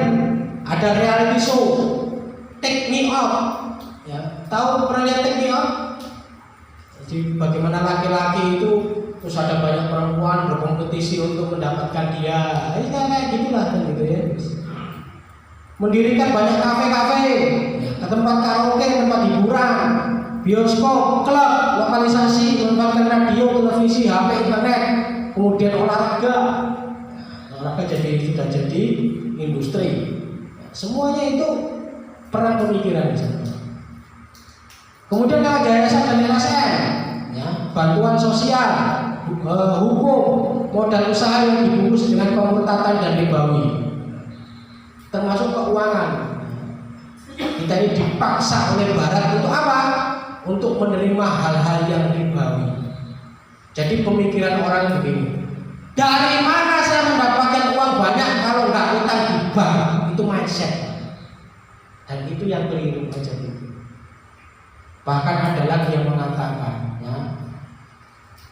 Speaker 1: Ada reality show, Take Me Out. Ya, tahu pernah lihat Take Me Out? Jadi bagaimana laki-laki itu terus ada banyak perempuan berkompetisi untuk mendapatkan dia. Kayak gitulah kan gitu ya. Mendirikan banyak kafe-kafe, tempat karaoke, tempat hiburan, bioskop, klub, lokalisasi, menempatkan radio, televisi, HP, internet, kemudian olahraga. Olahraga sudah jadi industri. Semuanya itu perang pemikiran. Kemudian kalau yayasan dan LSM, ya, bantuan sosial, hukum, modal usaha yang dibungkus dengan pemurtatan dan ribawi, termasuk keuangan. Kita ini dipaksa oleh Barat untuk apa? Untuk menerima hal-hal yang ribawi. Jadi pemikiran orang begini, dari mana saya mendapatkan uang banyak kalau nggak utang di bank? Itu mindset. Dan itu yang keliru aja. Bahkan ada lagi yang mengatakan, ya,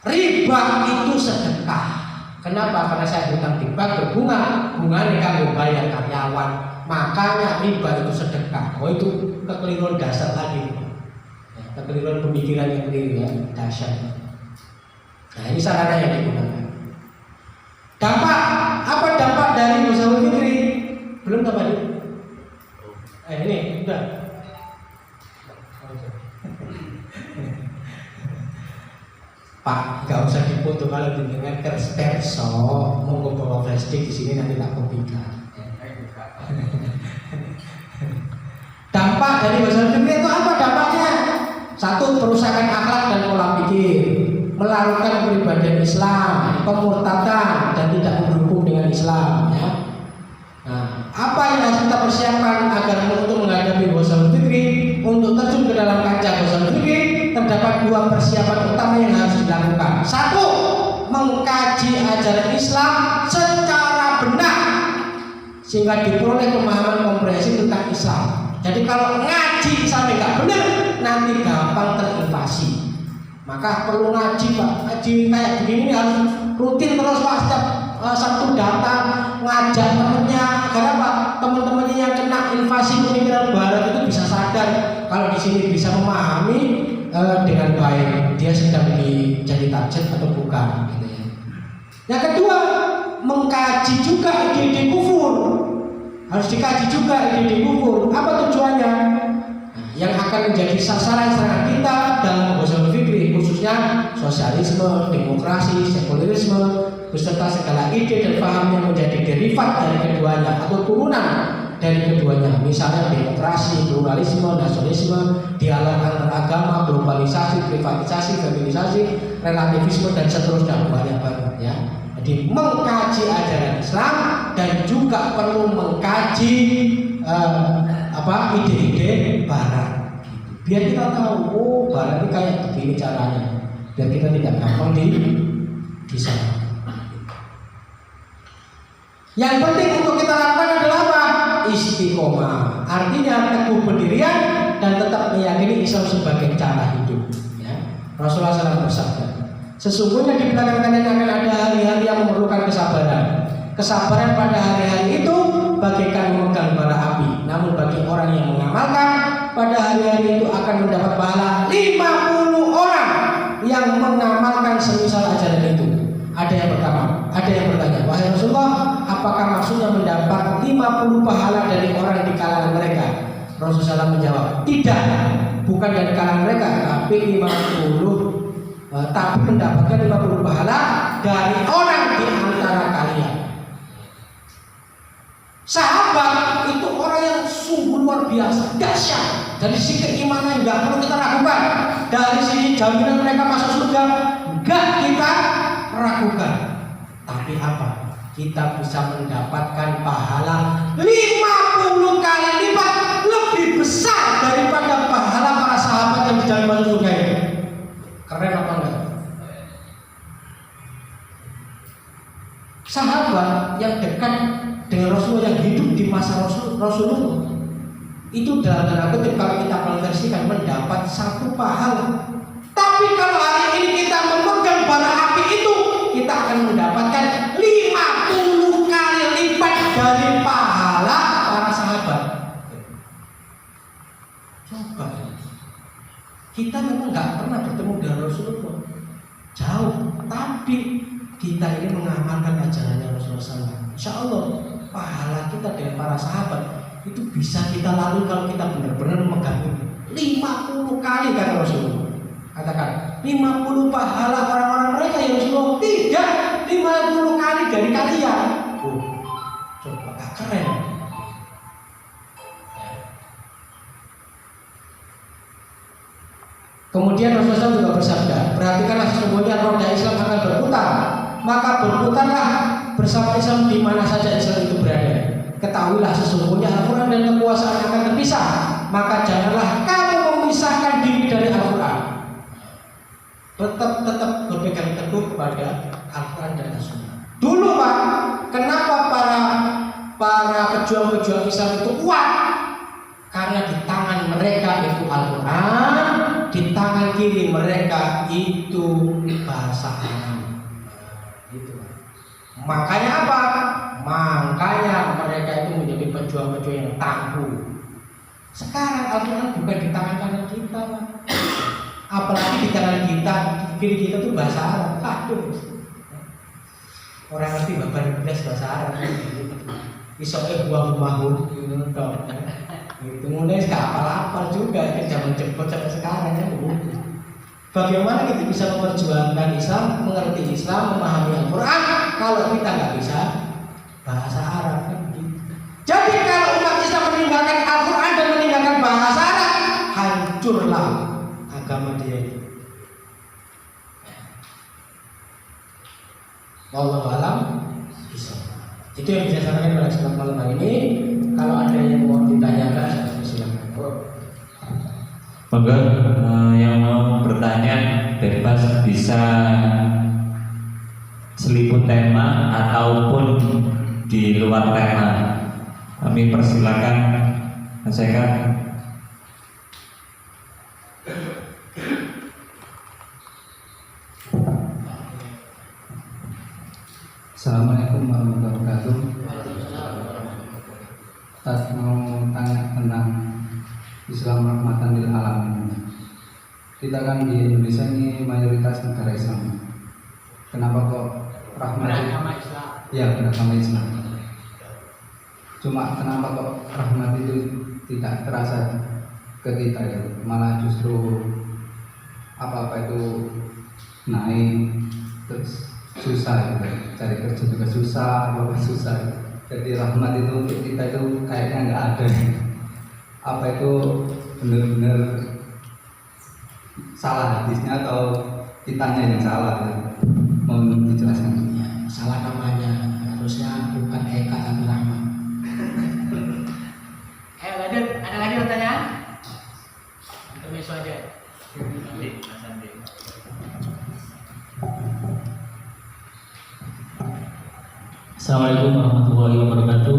Speaker 1: riba itu sedekah. Kenapa? Karena saya hutang di bank berbunga, bunganya kamu bayar karyawan, makanya riba itu sedekah. Oh itu kekeliruan dasar tadi, ya, kekeliruan pemikiran yang keliru ya, dasar. Nah ini sarana yang digunakan. Dampak apa dampak dari Ghazali Fikri? Belum tambah ini? Ini udah. Pak, nggak usah dipoto kalau dengan kerso, mau bawa flashdisk di sini nanti tak kopikan. Dampak dari Ghazali Fikri itu apa dampaknya? 1. Perusakan akhlak dan pola pikir, melarutkan kepribadian Islam, pemurtadan dan tidak berhukum dengan Islam. Ya. Nah, apa yang harus kita persiapkan agar untuk menghadapi Ghazali Fikri? Untuk terjun ke dalam kancah Ghazali Fikri terdapat 2 persiapan utama yang harus dilakukan. 1. Mengkaji ajaran Islam secara benar sehingga diperoleh pemahaman komprehensif tentang Islam. Jadi kalau ngaji sampai nggak benar, nanti gampang terinvasi. Maka perlu ngaji Pak. Ngaji kayak begini harus rutin terus Pak. Setiap Sabtu datang ngajak temennya. Karena teman-temannya yang kena invasi pemikiran Barat itu bisa sadar kalau di sini bisa memahami dengan baik dia sedang jadi target atau bukan. Gitu ya. Yang kedua, mengkaji juga ide-ide kufur. Harus dikaji juga ide-ide kufur. Apa tujuannya? Yang akan menjadi sasaran serangan kita dalam Ghazali Fikri, khususnya sosialisme, demokrasi, sekulerisme, beserta segala ide dan paham yang menjadi derivat dari keduanya atau turunan dari keduanya, misalnya demokrasi, pluralisme, nasionalisme, dialog antar agama, globalisasi, privatisasi, feminisasi, relativisme dan seterusnya, banyak banget ya. Jadi mengkaji ajaran Islam dan juga perlu mengkaji ide-ide Barat. Biar kita tahu, oh Barat ini kayak begini caranya. Biar kita tidak gampang di sana. Yang penting untuk kita lakukan adalah apa? Istiqomah. Artinya teguh pendirian dan tetap meyakini Islam sebagai cara hidup. Ya. Rasulullah SAW bersabda, sesungguhnya di belakang kalian akan ada hari-hari yang memerlukan kesabaran. Kesabaran pada hari-hari itu bagaikan memegang bara api. Namun bagi orang yang mengamalkan, pada hari-hari itu akan mendapat pahala 50 orang yang mengamalkan semisal ajaran itu. Ada yang bertanya, wahai Rasulullah, apakah maksudnya mendapat 50 pahala dari orang di kalangan mereka? Rasulullah SAW menjawab, tidak, bukan dari kalangan mereka, tapi mendapatkan 50 pahala dari orang di antara kalian. Sahabat itu orang yang sungguh luar biasa, dahsyat. Dari sisi keimanan nggak perlu kita ragukan. Dari sisi jaminan mereka masuk surga nggak kita ragukan. Tapi apa? Kita bisa mendapatkan pahala 50 kali lipat lebih besar daripada pahala para sahabat yang dijamin masuk surga itu. Keren apa enggak? Sahabat yang dekat dengan Rasulullah, yang hidup di masa Rasulullah itu dalam tanda kutip kalau kita konversikan mendapat satu pahala. Tapi kalau hari ini kita memegang bara api itu, kita akan mendapatkan 50 kali lipat dari pahala para sahabat. Coba, kita memang nggak pernah bertemu dengan Rasulullah, jauh, tapi kita ini mengamalkan ajarannya Rasulullah SAW. Insya Allah pahala kita dengan para sahabat itu bisa kita lalui kalau kita benar-benar memegang ini 50 kali kata Rasulullah. Katakan 50 pahala orang-orang mereka yang Rasulullah, tidak 50 kali dari kalian. Coba gak keren? Kemudian Rasulullah SAW juga bersabda, perhatikanlah sesungguhnya roda Islam akan berputar, maka berputarlah bersama Islam di mana saja Islam itu berada. Ketahuilah sesungguhnya Al-Quran dan kekuasaan akan terpisah, maka janganlah kamu memisahkan diri dari Al-Quran. Tetap berpegang teguh kepada Al-Quran dan As-Sunnah. Dulu Pak, kenapa para pejuang-pejuang Islam itu kuat? Karena di tangan mereka itu Al-Quran, di tangan kiri mereka itu bahasa Arab. Makanya apa? Makanya mereka itu menjadi pejuang-pejuang yang tangguh. Sekarang Al-Quran bukan di tangan kanan kita, Pak. Apalagi di tangan kita, kiri kita itu bahasa Arab. Aduh, orang ngerti babar bahasa Arab. Isoke buah-buahu, itu mulai gak apal-apal juga ke zaman jemput sampai sekarang ya. Bagaimana kita bisa memperjuangkan Islam, mengerti Islam, memahami Al-Quran kalau kita nggak bisa bahasa Arab kan? Jadi kalau umat Islam meninggalkan Al-Quran dan meninggalkan bahasa Arab, hancurlah agama dia itu. Wallahu a'lam bishawab. Itu yang bisa saya sampaikan pada kesempatan malam hari ini. Kalau ada yang mau ditanyakan, silakan.
Speaker 3: Monggo yang mau bertanya bebas, bisa seliput tema ataupun di luar tema. Kami persilakan Mas Eka.
Speaker 4: Assalamualaikum warahmatullahi wabarakatuh. Ustaz mau tanya tentang Islam rahmatan lil alamin. Kita kan di Indonesia ini mayoritas negara Islam. Kenapa kok rahmat
Speaker 1: Beragama Islam?
Speaker 4: Ya, beragama Islam. Cuma kenapa kok rahmat itu tidak terasa ke kita ya? Malah justru apa-apa itu naik, terus susah gitu. Cari kerja juga susah, apa-apa susah. Jadi rahmat itu untuk kita itu kayaknya nggak ada. Apa itu benar-benar salah hadisnya atau kitanya yang salah? Mohon dijelaskan.
Speaker 1: Ya, salah namanya, harusnya bukan Eka tapi Rahmat. Ayo lanjut, ada lagi pertanyaan? Intermezzo aja.
Speaker 5: Assalamualaikum warahmatullahi wabarakatuh.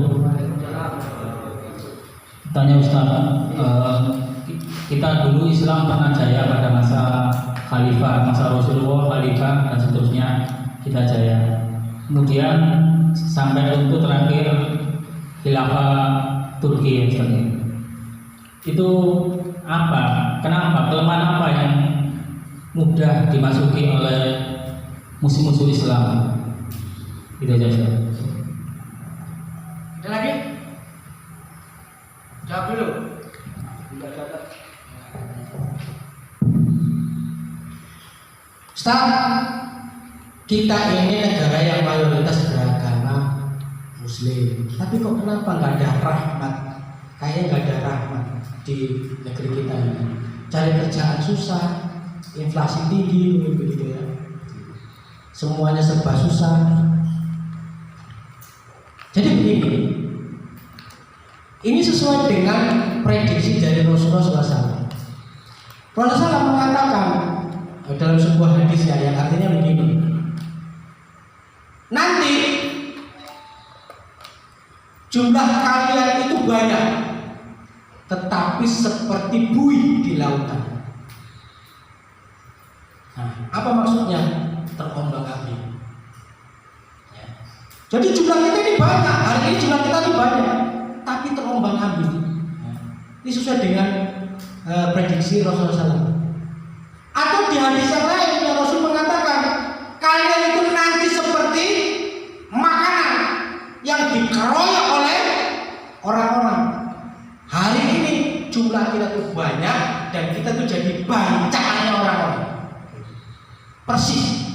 Speaker 5: Tanya Ustaz, kita dulu Islam pernah jaya pada masa khalifah, masa Rasulullah, khalifah dan seterusnya kita jaya. Kemudian sampai untuk terakhir khilafah Turki Ustaz. Itu apa? Kenapa? Kelemahan apa yang mudah dimasuki oleh musuh-musuh Islam? Itu aja Ustaz.
Speaker 1: Ada lagi? Jawab dulu. Ustaz, kita ini negara yang mayoritas beragama Muslim, tapi kok kenapa nggak ada rahmat? Kayaknya nggak ada rahmat di negeri kita ini. Cari kerjaan susah, inflasi tinggi, begitu ya. Semuanya serba susah. Jadi begini, ini sesuai dengan prediksi dari Rasulullah SAW. Rasulullah SAW mengatakan dalam sebuah hadisnya yang artinya begini, nanti jumlah kalian itu banyak, tetapi seperti buih di lautan. Nah, apa maksudnya? Terombang-ambing. Ya. Jadi jumlah kita ini banyak, hari ini jumlah kita ini banyak, tapi terombang-ambing. Ya. Ini sesuai dengan prediksi Rasulullah SAW. Atau di hadis yang lain yang Rasul mengatakan, kalian itu nanti seperti makanan yang dikeroyok oleh orang-orang. Hari ini jumlah kita tuh banyak dan kita tuh jadi bancakannya orang-orang. Persis.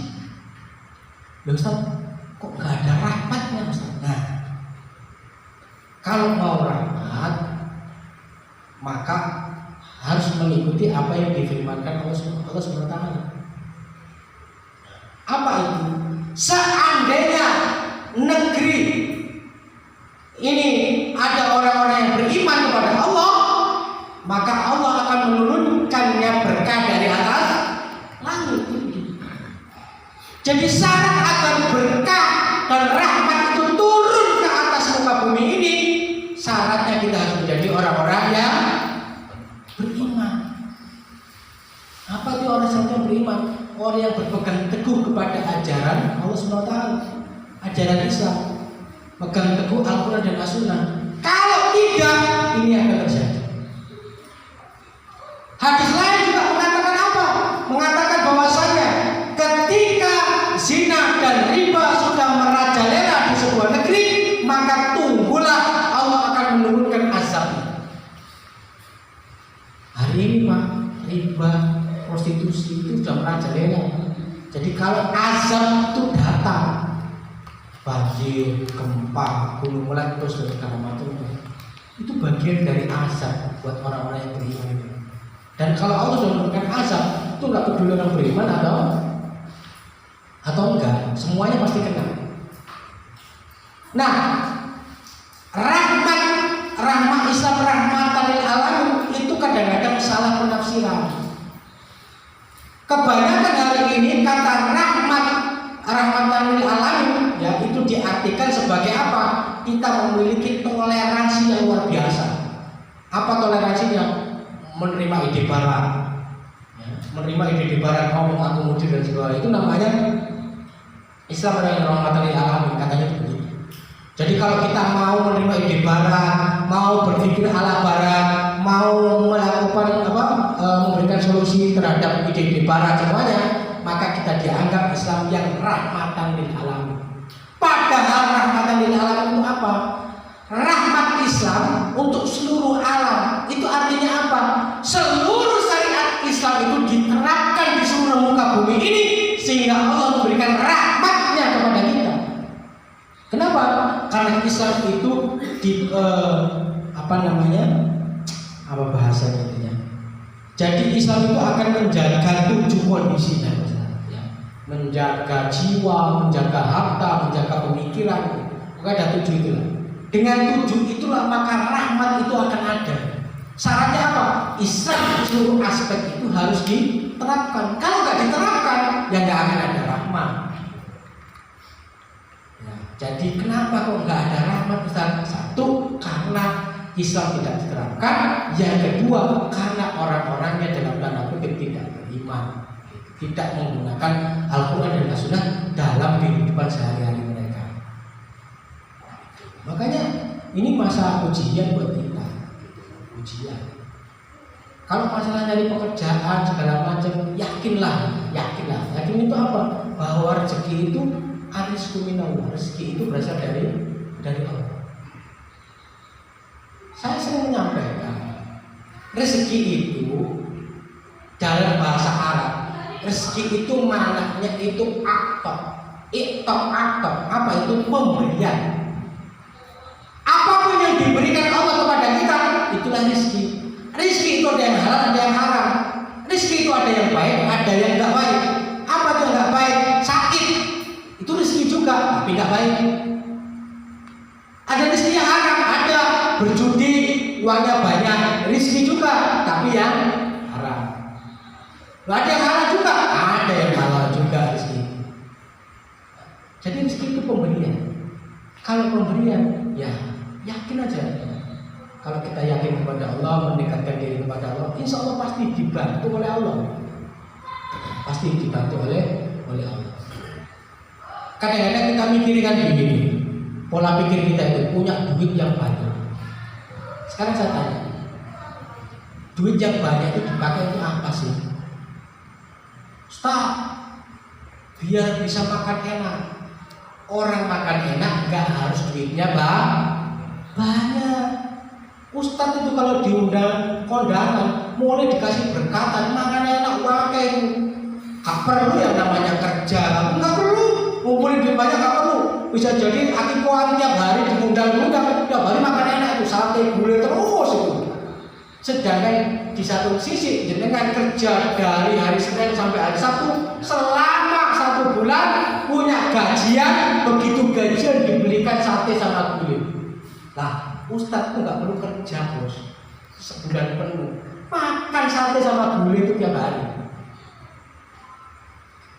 Speaker 1: Loh Ustaz, kok gak ada rahmatnya Ustaz? Nah, kalau mau rahmat, maka harus mengikuti apa yang difirmankan Allah SWT. Apa itu? Seandainya negeri ini ada orang-orang yang beriman kepada Allah, maka Allah akan menurunkannya berkah dari atas langit. Jadi syarat agar berkah dan rahmat itu turun ke atas muka bumi ini, syaratnya kita harus menjadi orang-orang yang beriman. Apa itu orang yang beriman? Orang yang berpegang teguh kepada ajaran Allah SWT, ajaran Islam, pegang teguh Al-Quran dan As-Sunnah. Kalau tidak, ini akan terjadi. Hadis lain juga mengatakan apa? Mengatakan bahwasanya ketika zina dan riba sudah merajalela di sebuah negeri, maka tunggulah Allah akan menurunkan azab. Hari ini Pak, riba, prostitusi itu sudah merajalela. Jadi kalau azab itu datang, banjir, gempa, gunung meletus dan segala macam, itu bagian dari azab buat orang-orang yang beriman. Dan kalau Allah sudah menurunkan azab, itu nggak peduli orang beriman atau enggak, semuanya pasti kena. Nah, rahmat Islam, rahmatan lil alamin itu kadang-kadang salah penafsiran. Kebanyakan hari ini kata rahmatan lil alamin ya itu diartikan sebagai apa? Kita memiliki toleransi yang luar biasa. Apa toleransinya? Menerima ide barat, ya, menerima ide barat, ngomong akomodir dan segala itu namanya Islam yang rahmatan lil alamin, katanya begitu. Jadi kalau kita mau menerima ide barat, mau berpikir ala barat, mau melakukan memberikan solusi terhadap ide-ide barat semuanya, maka kita dianggap Islam yang rahmatan lil alamin. Padahal rahmatan lil alamin itu apa? Rahmat Islam untuk seluruh alam. Itu artinya apa? Seluruh syariat Islam itu diterapkan di seluruh muka bumi ini sehingga Allah memberikan rahmatnya kepada kita. Kenapa? Karena Islam itu apa bahasanya itu ya? Jadi Islam itu akan menjaga 7 kondisi ya. Menjaga jiwa, menjaga harta, menjaga pemikiran. Maka ada 7 itulah. Dengan 7 itulah maka rahmat itu akan ada. Syaratnya apa? Islam seluruh aspek itu harus diterapkan. Kalau nggak diterapkan, ya nggak akan ada rahmat. Ya. Jadi kenapa kok nggak ada rahmat Ustaz? Satu, karena Islam tidak diterapkan. Yang kedua, karena orang-orangnya dalam tanda kutip tidak beriman, tidak menggunakan Al-Quran dan As-Sunnah dalam kehidupan sehari-hari mereka. Makanya ini masa ujian buat kita, ujian. Kalau masalah dari pekerjaan segala macam, yakinlah. Yakin itu apa? Bahwa rezeki itu arizqu minallah. Rezeki itu berasal dari Allah. Saya sering menyampaikan, rezeki itu dalam bahasa Arab, rezeki itu maknanya itu aktor. Apa itu? Pemberian. Apapun yang diberikan Allah kepada kita, itulah rezeki. Rezeki itu ada yang halal, ada yang haram. Rezeki itu ada yang baik, ada yang enggak baik. Apa itu enggak baik? Sakit. Itu rezeki juga, tapi enggak baik. Ada rezeki yang haram, ada berjudi, uangnya banyak, rezeki juga, tapi yang haram. Ada yang halal juga, ada yang halal juga rezeki. Jadi rezeki itu pemberian. Kalau pemberian, ya yakin aja. Kalau kita yakin kepada Allah, mendekatkan diri kepada Allah, insya Allah pasti dibantu oleh Allah. Pasti dibantu oleh Allah. Kadang-kadang kita mikirkan begini, pola pikir kita itu punya duit yang banyak. Sekarang saya tanya, duit yang banyak itu dipakai untuk apa sih? Ustaz, biar bisa makan enak. Orang makan enak nggak harus duitnya banyak. Ustadz itu kalau diundang kondangan mulai dikasih berkatan, makan enak, wakai itu gak perlu yang namanya kerja, nggak perlu ngumpulin duit banyak, gak perlu. Bisa jadi akikoan tiap hari diundang-undang, tiap hari makan enak itu sate gulai terus itu. Sedangkan di satu sisi jenengan kerja dari hari Senin sampai hari Sabtu selama 1 bulan punya gajian, begitu gajian dibelikan sate sama gulai. Lah, Ustadz itu nggak perlu kerja bos, sebulan penuh makan sate sama gulai itu tiap hari.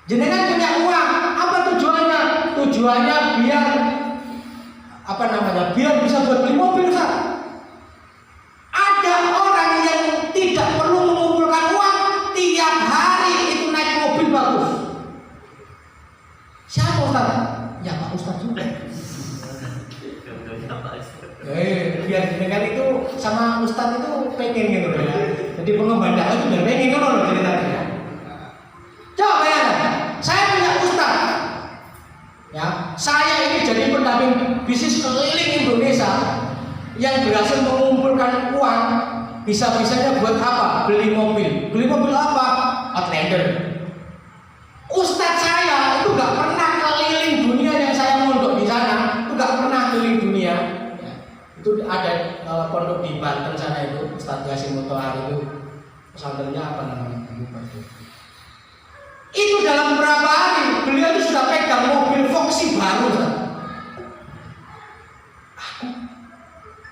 Speaker 1: Jenengan punya uang, apa tujuannya? Tujuannya biar biar bisa buat beli mobil Ustadz. Ada orang yang tidak perlu mengumpulkan uang, tiap hari itu naik mobil bagus. Siapa Ustadz? Ya Pak Ustadz juga. Biar jenengan itu sama Ustadz itu pengen gitu ya. Jadi pengemban dakwah itu biar pengen kan loh ceritanya. Coba bayangkan, saya punya Ustadz, ya, saya ini jadi pendamping bisnis keliling Indonesia yang berhasil mengumpulkan uang bisa-bisanya buat apa? Beli mobil. Beli mobil apa? Outlander. Ustadz saya itu nggak pernah keliling dunia yang saya mondok di sana, itu nggak pernah keliling dunia. Itu ada pondok di Banten sana itu Ustadz Yasin Mutohar itu pesantrennya apa namanya? Itu dalam berapa hari beliau itu sudah pegang mobil Foxy baru. Aku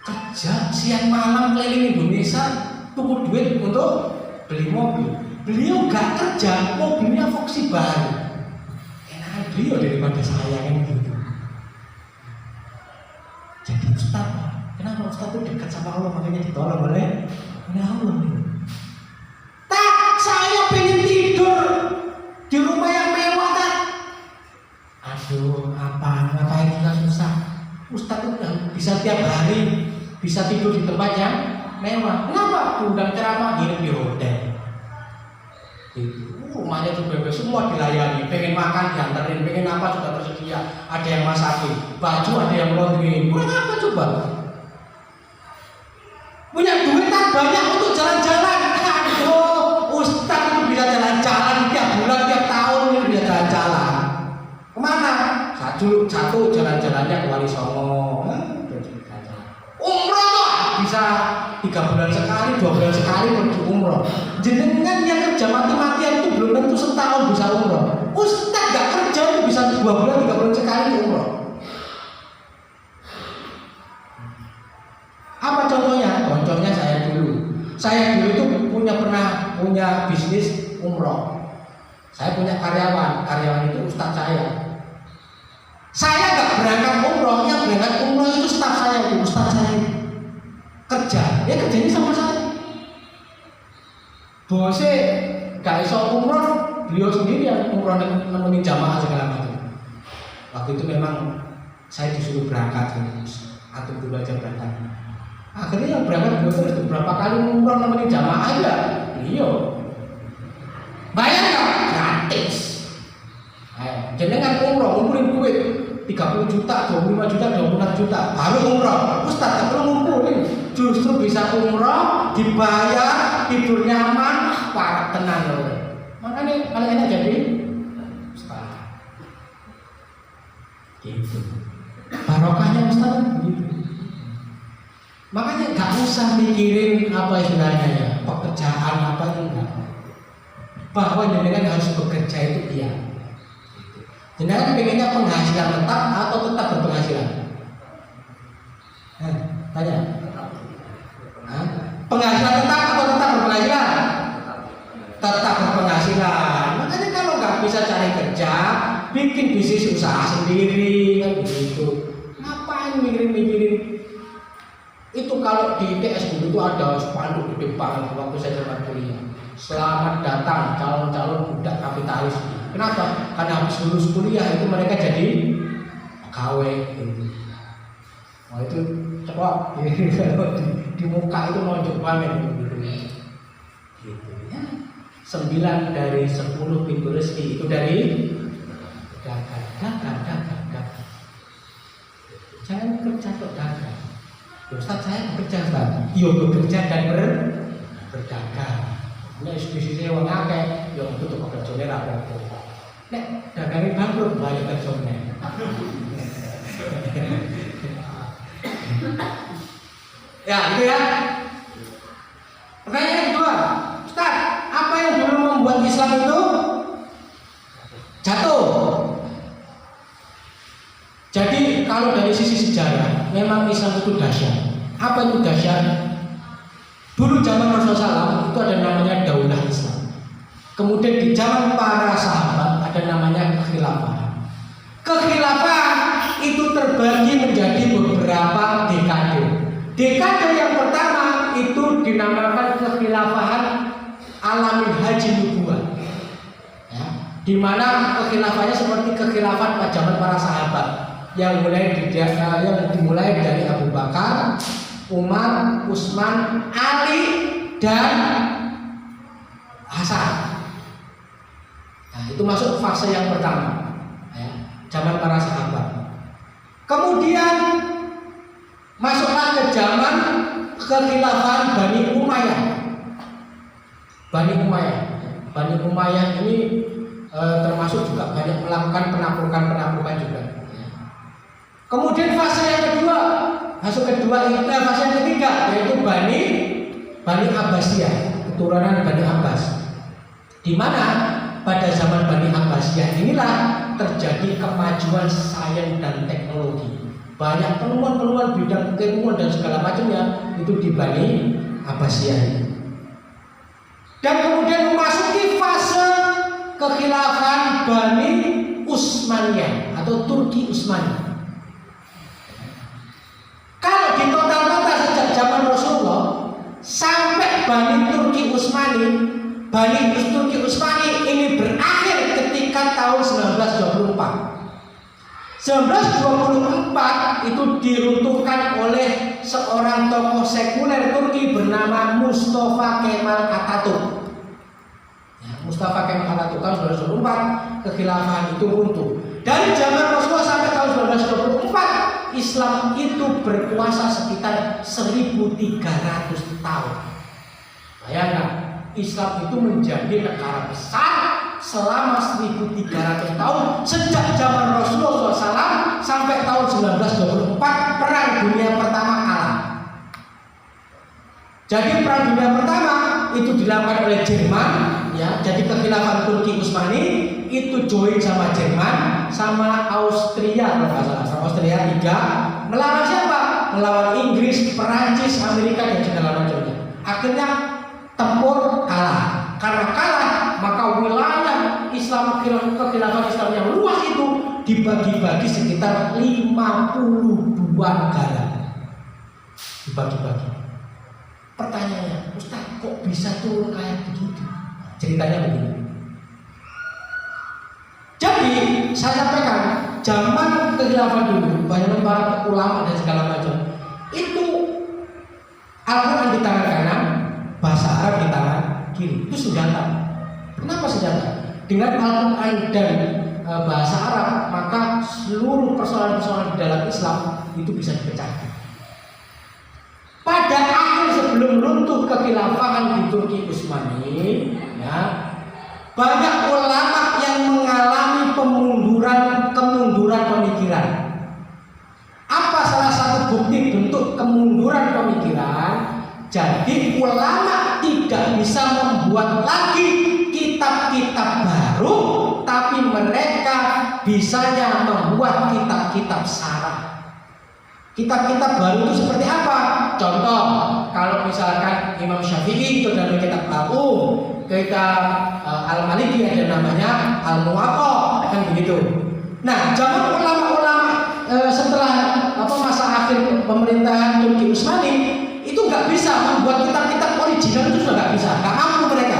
Speaker 1: kerja siang malam keliling Indonesia tuku duit untuk beli mobil. Beliau gak kerja, mobilnya Foxy baru. Enakan beliau daripada saya kan gitu. Jadi Ustadz, kenapa Ustadz itu dekat sama Allah makanya ditolong oleh Allah? Tak, saya pengen tidur di rumah yang mewah tak. Aduh, ngapain kita susah? Ustadz itu bisa tiap hari bisa tidur di tempat yang mewah. Kenapa? Undang ceramah nginep di hotel. Rumahnya juga semua dilayani, pengen makan diantarin, pengen apa juga tersedia. Ada yang masakin, baju ada yang laundry. Kurang apa coba? Punya duit tak banyak untuk jalan-jalan. Aduh, Ustadz itu bisa jalan-jalan tiap bulan, tiap tahun ini bisa jalan-jalan. Kemana? Satu jalan-jalannya ke Wali Songo. Umroh tuh bisa 3 bulan sekali, 2 bulan sekali pergi umroh. Jenengan yang kerja mati-matian itu belum tentu setahun bisa umroh. Ustadz gak kerja itu bisa 2 bulan, 3 bulan sekali umroh. Apa contohnya? Contohnya saya dulu itu pernah punya bisnis umroh. Saya punya karyawan itu ustadz saya. Saya nggak berangkat umroh, yang berangkat umroh itu staf saya, itu ustaz saya kerja, ya kerjanya sama saya. Bosnya nggak iso umroh, beliau sendiri yang umroh nemenin jamaah segala macam. Waktu itu memang saya disuruh berangkat, atau dulu aja berangkat. Akhirnya yang berangkat beliau terus beberapa kali umroh nemenin jamaah ya, beliau. Bayar nggak? Gratis. Jenengan umroh, ngumpulin duit 30 juta, 25 juta, 26 juta, baru umroh. Ustaz, tak perlu ngumpulin, justru bisa umroh, dibayar, tidur nyaman, parah tenang loh. Makanya paling enak jadi Ustaz. Gitu. Barokahnya Ustaz gitu. Makanya nggak usah mikirin apa istilahnya ya, pekerjaan apa itu enggak. Bahwa jenengan harus bekerja itu iya. Jenengan pengennya penghasilan tetap atau tetap berpenghasilan? Tanya. Penghasilan tetap atau tetap berpenghasilan? Tetap berpenghasilan. Makanya kalau nggak bisa cari kerja, bikin bisnis usaha sendiri kan begitu. Ngapain mikirin? Itu kalau di ITS dulu itu ada spanduk di depan waktu saya zaman kuliah. Selamat datang calon-calon budak kapitalis. Kenapa? Karena habis lulus kuliah itu mereka jadi pegawai. Wah itu coba kalau di muka itu nonjok banget gitu. Ya. 9 dari 10 pintu rezeki itu dari dagang. Jangan kerja kok dagang. Ustaz saya bekerja Ustaz. Iya bekerja dan berdagang. Nek bisnisnya wong akeh, ya kudu pekerjane ra apa-apa. Nek dagange bangkrut balik kerjane. Ya, gitu ya. Pertanyaan kedua, Ustaz, apa yang dulu membuat Islam itu jatuh? Jadi kalau dari sisi sejarah, memang Islam itu dahsyat. Apa itu dahsyat? Dulu zaman Rasulullah SAW itu ada namanya daulah Islam. Kemudian di zaman para sahabat ada namanya kekhilafahan. Kekhilafahan itu terbagi menjadi beberapa dekade. Dekade yang pertama itu dinamakan kekhilafahan alamin haji nubuwah. Ya, di mana kekhilafahnya seperti kekhilafan pada zaman para sahabat yang dimulai dari Abu Bakar, Umar, Utsman, Ali, dan Hasan. Nah, itu masuk fase yang pertama, ya, zaman para sahabat. Kemudian masuklah ke zaman kekhilafahan Bani Umayyah. Bani Umayyah ini termasuk juga banyak melakukan penaklukan juga. Kemudian fase yang kedua, fase yang ketiga yaitu Bani Abbasiyah, keturunan Bani Abbas. Di mana pada zaman Bani Abbasiyah inilah terjadi kemajuan sains dan teknologi. Banyak penemuan bidang keilmuan dan segala macamnya itu di Bani Abbasiyah ini. Dan kemudian memasuki fase kekhilafan Bani Utsmaniyah atau Turki Utsmani. Kalau di total sejak zaman Rasulullah sampai Bani Turki Utsmani ini berakhir ketika tahun 1924. 1924 itu diruntuhkan oleh seorang tokoh sekuler Turki bernama Mustafa Kemal Atatürk. Mustafa Kemal Atatürk tahun 1924 kekhilafahan itu runtuh. Dari zaman Rasulullah sampai tahun 1924 Islam itu berkuasa sekitar 1300 tahun. Bayangkan, Islam itu menjadi negara besar selama 1300 tahun sejak zaman Rasulullah SAW sampai tahun 1924 Perang Dunia Pertama kalah. Jadi Perang Dunia Pertama itu dilakukan oleh Jerman, ya. Jadi kekhilafan Turki Utsmani itu join sama Jerman, sama Austria, kalau nggak salah, sama Austria 3, melawan siapa? Melawan Inggris, Perancis, Amerika dan segala macamnya. Akhirnya tempur kalah. Karena kalah, maka wilayah Islam kekhilafan Islam yang luas itu dibagi-bagi sekitar 52 negara. Dibagi-bagi. Pertanyaannya, Ustaz, kok bisa turun kayak begitu? Ceritanya begini. Jadi saya sampaikan, zaman kekhilafan dulu banyak para ulama dan segala macam itu Al-Quran di tangan kanan, bahasa Arab di tangan kiri. Itu senjata. Kenapa senjata? Dengan Al-Quran dan bahasa Arab, maka seluruh persoalan-persoalan di dalam Islam itu bisa dipecahkan. Pada akhir sebelum runtuh kekhilafahan di Turki Utsmani, ya, banyak ulama yang mengalami kemunduran pemikiran. Apa salah satu bukti bentuk kemunduran pemikiran? Jadi ulama tidak bisa membuat lagi kitab-kitab baru, tapi mereka bisanya membuat kitab-kitab syarah. Kitab-kitab baru itu seperti apa? Contoh, kalau misalkan Imam Syafi'i itu dalam kitab Al-Um, kitab Al-Maliki ada namanya Al-Muwatta, kan begitu. Nah, zaman ulama-ulama setelah masa akhir pemerintahan Turki Utsmani itu nggak bisa membuat kitab-kitab original, itu sudah nggak bisa, nggak mampu mereka.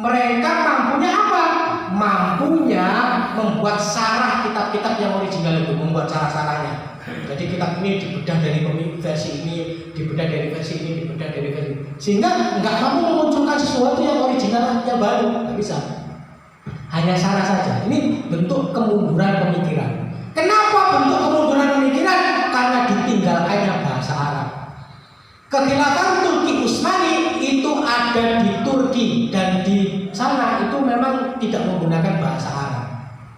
Speaker 1: Mereka mampunya apa? Mampunya membuat syarah kitab-kitab yang original itu, membuat syarah-syarahnya. Jadi kitab ini dibedah dari versi ini, dibedah dari versi ini, dibedah dari versi ini, sehingga nggak mampu memunculkan sesuatu yang original, yang baru, nggak bisa. Hanya syarah saja. Ini bentuk kemunduran pemikiran. Kenapa bentuk kemunduran pemikiran? Karena ditinggalkannya bahasa Arab. Kekhilafan Turki Utsmani itu ada di Turki, dan di sana itu memang tidak menggunakan bahasa Arab,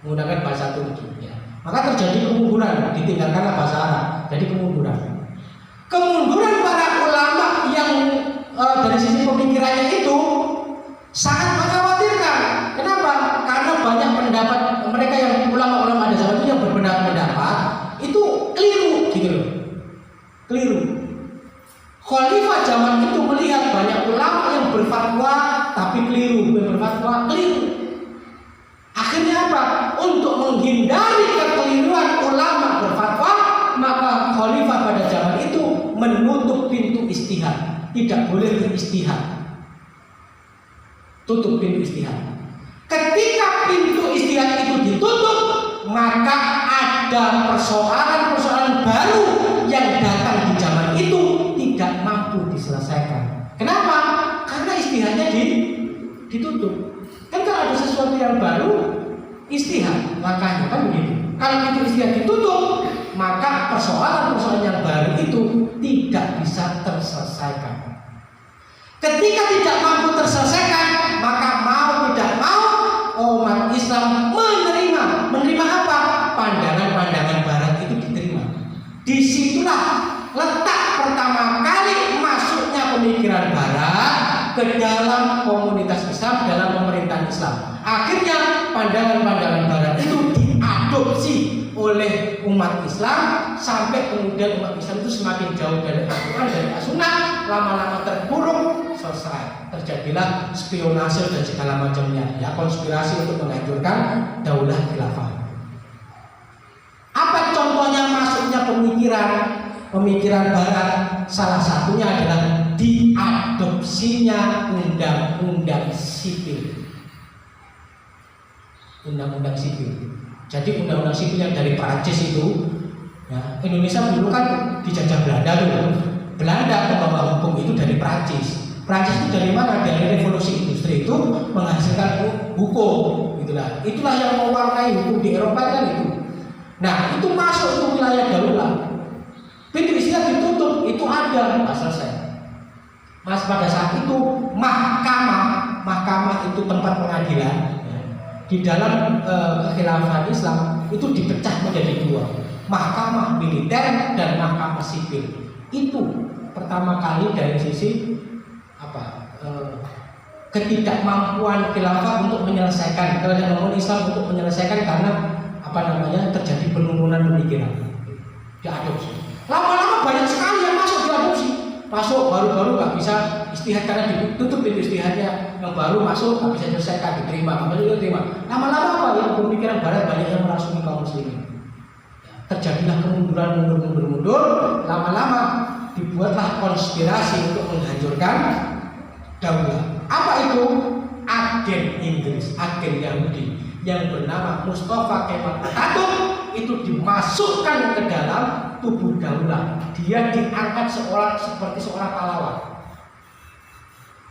Speaker 1: menggunakan bahasa Turki. Ya. Maka terjadi kemunduran, ditinggalkanlah bahasa Arab, jadi kemunduran. Kemunduran para ulama yang dari sisi pemikirannya itu sangat mengkhawatirkan. Kenapa? Karena banyak pendapat mereka yang ulama-ulama ada zaman itu yang berpendapat itu keliru, gitu loh, keliru. Khalifah zaman itu melihat banyak ulama yang berfatwa tapi keliru, berfatwa keliru. Akhirnya apa? Untuk menghindari kekeliruan ulama berfatwa, maka khalifah pada zaman itu menutup pintu ijtihad. Tidak boleh beristihad. Tutup pintu ijtihad. Ketika pintu ijtihad itu ditutup, maka ada persoalan-persoalan baru yang datang di zaman itu tidak mampu diselesaikan. Kenapa? Karena ijtihadnya ditutup. Kan kalau ada sesuatu yang baru, ijtihad, makanya kan begitu. Kalau itu ijtihad ditutup, maka persoalan-persoalan yang baru itu tidak bisa terselesaikan. Ketika tidak mampu terselesaikan, maka mau tidak mau umat Islam menerima apa? Pandangan-pandangan barat itu diterima. Disitulah letak pertama kali masuknya pemikiran barat ke dalam komunitas Islam, dalam pemerintahan Islam. Akhirnya pandangan-pandangan barat itu diadopsi oleh umat Islam, sampai kemudian umat Islam itu semakin jauh dari Al-Quran, dari As-Sunnah, lama-lama terpuruk, selesai. Terjadilah spionase dan segala macamnya, ya, konspirasi untuk menghancurkan daulah khilafah. Apa contohnya masuknya pemikiran barat? Salah satunya adalah diadopsinya undang-undang sipil. Undang-undang sipil. Jadi undang-undang sipil yang dari Prancis itu, ya, Indonesia dulu kan dijajah Belanda dulu. Belanda pembawa hukum itu dari Prancis. Prancis itu dari mana? Dari revolusi industri itu menghasilkan hukum, gitulah. Itulah yang mewarnai hukum di Eropa kan itu. Nah, itu masuk ke wilayah daulah. Pintu ijtihad ditutup, itu ada, nggak selesai. Mas, pada saat itu mahkamah itu tempat pengadilan, ya, di dalam kekhilafan Islam itu dipecah menjadi dua, mahkamah militer dan mahkamah sipil. Itu pertama kali dari sisi ketidakmampuan khilafah untuk menyelesaikan, ketidakmampuan Islam untuk menyelesaikan karena terjadi penurunan pemikiran, diadopsi. Lama-lama banyak sekali yang masuk diadopsi. masuk baru-baru nggak bisa istihad karena ditutup pintu istihadnya, yang baru masuk nggak bisa selesaikan, diterima, kemudian diterima. Lama-lama apa ya, pemikiran Barat banyak yang merasumi kaum muslimin. Terjadilah kemunduran, mundur, lama-lama dibuatlah konspirasi untuk menghancurkan daulah. Apa itu? Agen Inggris, agen Yahudi yang bernama Mustafa Kemal Atatürk itu dimasukkan ke dalam tubuh daulah. Dia diangkat seperti seorang pahlawan.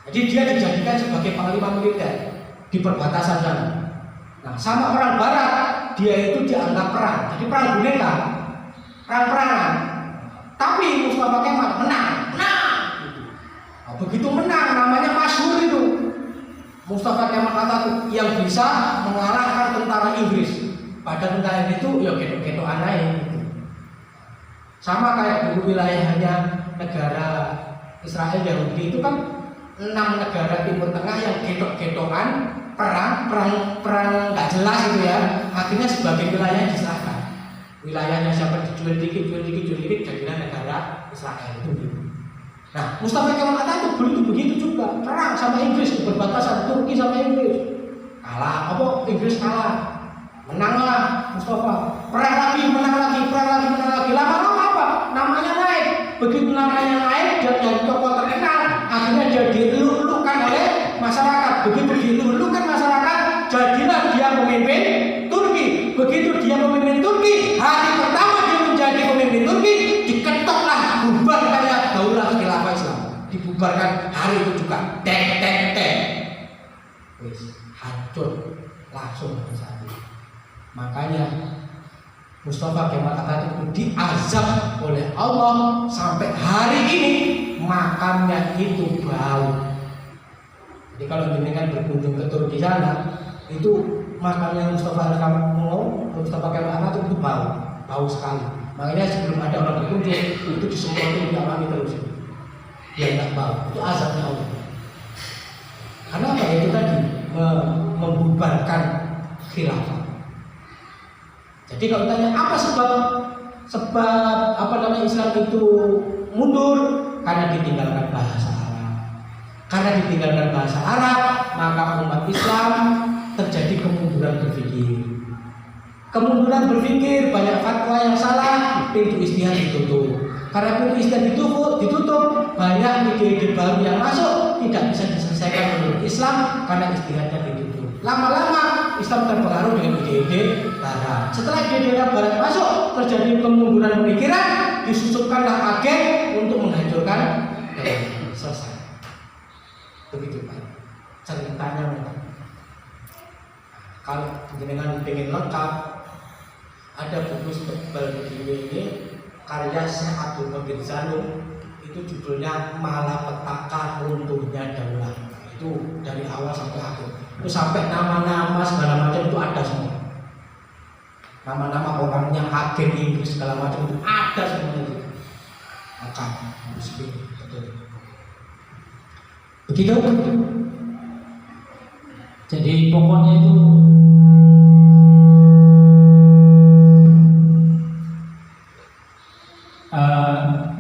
Speaker 1: Jadi dia dijadikan sebagai panglima militer di perbatasan sana. Nah, sama orang Barat dia itu dianggap perang. Jadi perang boneka, perang-perangan. Tapi Mustafa Kemal menang. Nah, begitu menang namanya masyhur itu. Mustafa Kemal Atatürk yang bisa mengalahkan tentara Inggris. Pada tentara itu ya ketok-ketok aneh gitu. Sama kayak dulu wilayahnya negara Israel Yahudi itu kan 6 negara Timur Tengah yang ketok-ketokan perang nggak jelas itu ya. Akhirnya sebagai wilayah diserahkan. Wilayahnya siapa dijual dikit jadilah negara Israel itu. Nah, Mustafa Kemal Atatürk dulu itu begitu juga, perang sama Inggris di perbatasan Turki sama Inggris. Kalah, Inggris kalah. Menanglah Mustafa. Perang lagi, menang lagi. Lama-lama apa? Namanya naik. Begitu namanya naik, dia jadi tokoh terkenal. Akhirnya dia diluluhkan oleh masyarakat. Begitu diluluhkan masyarakat, jadilah dia pemimpin Turki. Begitu dia pemimpin Turki, hari pertama dia menjadi pemimpin Turki, diketoklah bubarkannya daulah khilafah Islam. Dibubarkan hari itu juga. Tek. Wis hancur langsung saat itu. Makanya Mustafa Kemal Atatürk diazab oleh Allah sampai hari ini makamnya itu bau. Jadi kalau jenengan berkunjung ke Turki sana, itu makamnya Mustafa Kemal Atatürk itu bau sekali. Makanya sebelum ada orang berkunjung itu disemprotin dialami terus. Dia nggak bau, itu azabnya Allah. Karena apa? Itu tadi membubarkan khilafah. Jadi kalau tanya apa sebab Islam itu mundur, karena ditinggalkan bahasa Arab. Karena ditinggalkan bahasa Arab, maka umat Islam terjadi kemunduran berpikir. Kemunduran berpikir, banyak fatwa yang salah, pintu istihad ditutup. Karena pintu istihad ditutup, banyak ide-ide baru yang masuk tidak bisa diselesaikan menurut Islam karena istihadnya ditutup. Lama-lama Islam terpengaruh dengan ide-ide Barat. Setelah ide-ide Barat masuk, terjadi kemunduran pemikiran, disusupkanlah agen untuk menghancurkan dan selesai. Begitu Pak. Ceritanya kalau dengan ingin lengkap, ada buku tebal begini ini karya Syekh Abdul Qadir Zanum, itu judulnya Malapetaka Runtuhnya Daulah. Itu dari awal sampai akhir. Itu sampai nama-nama segala macam itu ada semua. Nama-nama orangnya, agen Inggris segala macam itu ada semua itu. Maka begitu.
Speaker 5: Jadi pokoknya itu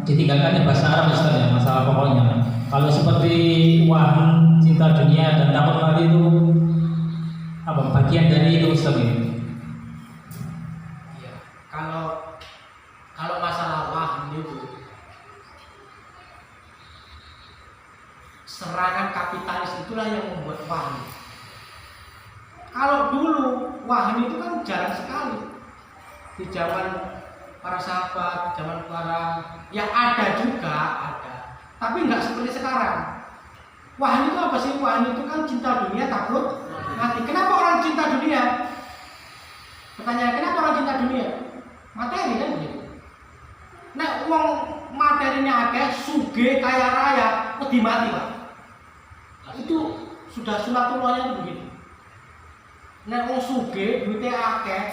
Speaker 5: ditinggalkannya bahasa Arab misalnya, masalah pokoknya. Kalau seperti waham, cinta dunia dan takut mati itu apa bagian dari itu Ustaz ini?
Speaker 1: Ya, kalau masalah waham itu serangan kapitalis itulah yang membuat waham. Kalau dulu waham itu kan jarang sekali di zaman para sahabat, zaman para yang ada juga ada, tapi nggak seperti sekarang. Waham itu apa sih? Waham itu kan cinta dunia takut mati. Kenapa orang cinta dunia? Pertanyaan, kenapa orang cinta dunia? Materi kan begitu. Nah, uang materinya akeh, suge, kaya raya, wedi mati Pak. Nah, itu sudah sunatullahnya itu begitu. Nah, uang suge, duitnya akeh,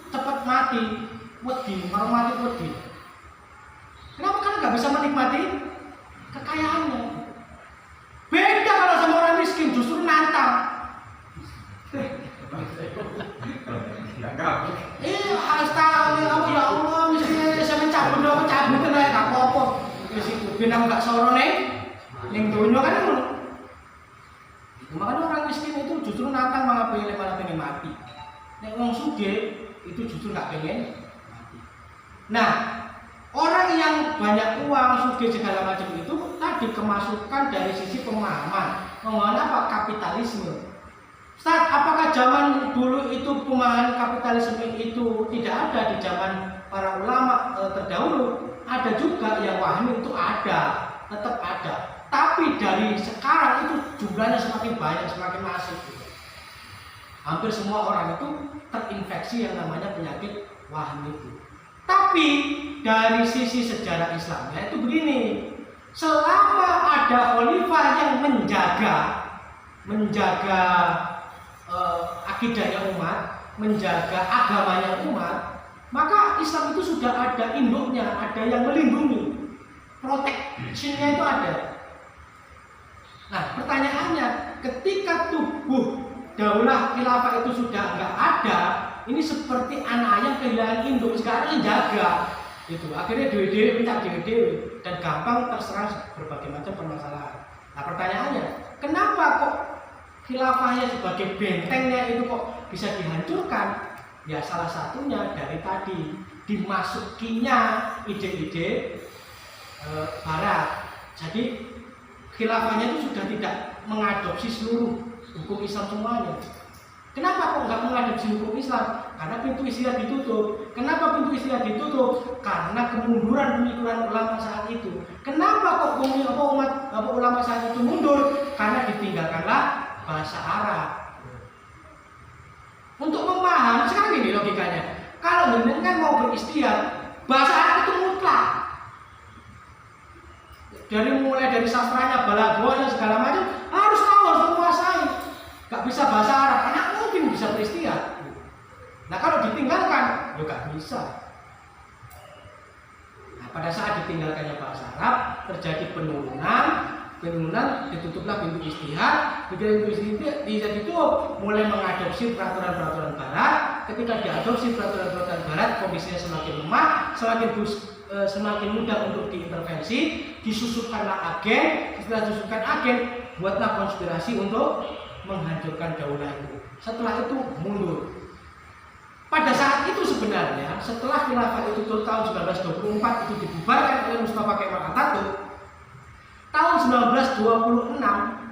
Speaker 1: cepat mati. Wedi, mau mati wedi. Kenapa? Karena nggak bisa menikmati kekayaannya. Beda kalau sama orang miskin, justru nantang. Astaga, ya Allah, miskin saya mencabut, kena nggak apa-apa. Bina nggak sengsara ning donya kan ngono. Makanya orang miskin itu justru natang malah pengen mati. Nek wong sugih itu justru nggak pengen mati. Nah, orang yang banyak uang, sugih segala macam itu tadi kemasukan dari sisi pemahaman apa kapitalisme. Ustaz, apakah zaman dulu itu pemahaman kapitalisme itu tidak ada di zaman para ulama terdahulu? Ada juga yang wahmi itu ada, tetap ada. Tapi dari sekarang itu jumlahnya semakin banyak, semakin masif. Hampir semua orang itu terinfeksi yang namanya penyakit wahmi itu. Tapi dari sisi sejarah Islamnya itu begini, selama ada khalifah yang menjaga akidahnya umat, menjaga agamanya umat, maka Islam itu sudah ada induknya, ada yang melindungi, proteksinya itu ada. Nah, pertanyaannya, ketika tubuh daulah khilafah itu sudah nggak ada, ini seperti anak ayam kehilangan induk, sekarang jaga, itu akhirnya dewe-dewe minta dewe-dewe dan gampang terserang berbagai macam permasalahan. Nah, pertanyaannya, kenapa kok khilafahnya sebagai bentengnya itu kok bisa dihancurkan? Ya salah satunya dari tadi dimasukinya ide-ide barat. Jadi khilafahnya itu sudah tidak mengadopsi seluruh hukum Islam semuanya. Kenapa kok nggak mengadopsi hukum Islam? Karena pintu istihad ditutup. Kenapa pintu istihad ditutup? Karena kemunduran pemikiran ulama saat itu. Kenapa kok ulama saat itu mundur? Karena ditinggalkanlah bahasa Arab. Untuk memahami sekarang ini logikanya, kalau jenengan mau beristihad, bahasa Arab itu mutlak. Mulai dari sastranya, balagoanya segala macam harus tahu, harus menguasai. Gak bisa bahasa Arab, anak mungkin bisa beristihad. Nah kalau ditinggalkan, ya gak bisa. Nah pada saat ditinggalkannya bahasa Arab, terjadi penurunan, ditutuplah pintu istihad. Pintu istihad itu mulai mengadopsi peraturan-peraturan barat. Ketika diadopsi peraturan-peraturan barat, kondisinya semakin lemah, semakin mudah untuk diintervensi. Disusupkanlah agen. Setelah disusupkan agen, buatlah konspirasi untuk menghancurkan daulah itu. Setelah itu mundur. Pada saat itu sebenarnya, setelah khilafah itu tahun 1924 itu dibubarkan oleh Mustafa Kemal Atatürk, tahun 1926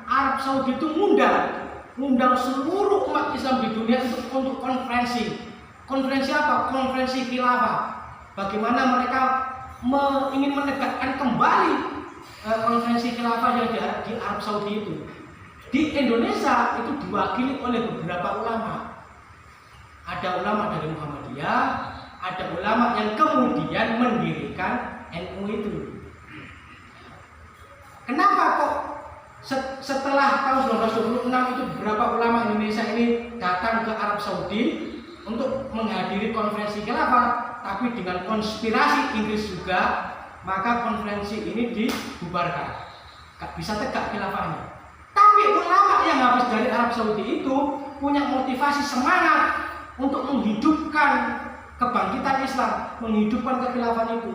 Speaker 1: Arab Saudi itu ngundang seluruh umat Islam di dunia untuk konferensi. Konferensi apa? Konferensi khilafah. Bagaimana mereka ingin menegakkan kembali konferensi khilafah yang di Arab Saudi itu. Di Indonesia itu diwakili oleh beberapa ulama. Ada ulama dari Muhammadiyah, ada ulama yang kemudian mendirikan NU itu. Kenapa kok setelah tahun 1926 itu beberapa ulama Indonesia ini datang ke Arab Saudi untuk menghadiri konferensi khilafah, tapi dengan konspirasi Inggris juga, maka konferensi ini dibubarkan. Gak bisa tegak khilafahnya. Tapi ulama yang habis dari Arab Saudi itu punya motivasi semangat untuk menghidupkan kebangkitan Islam, menghidupkan kekhilafan itu.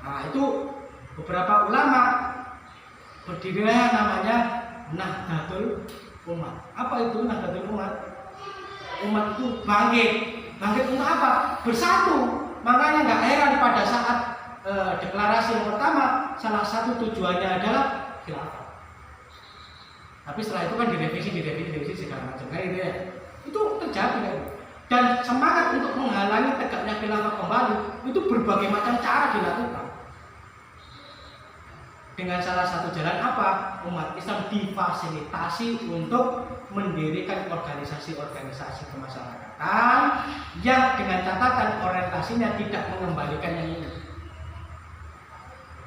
Speaker 1: Nah itu beberapa ulama berdirilah namanya Nahdlatul Umat. Apa itu Nahdlatul Umat? Umat itu bangkit untuk apa? Bersatu. Makanya nggak heran pada saat deklarasi yang pertama, salah satu tujuannya adalah khilafah. Tapi setelah itu kan direvisi segala macam kan itu ya. Itu terjadi kan. Dan semangat untuk menghalangi tegaknya khilafah kembali itu berbagai macam cara dilakukan. Dengan salah satu jalan apa? Umat Islam difasilitasi untuk mendirikan organisasi-organisasi kemasyarakatan yang dengan catatan orientasinya tidak mengembalikan yang ini.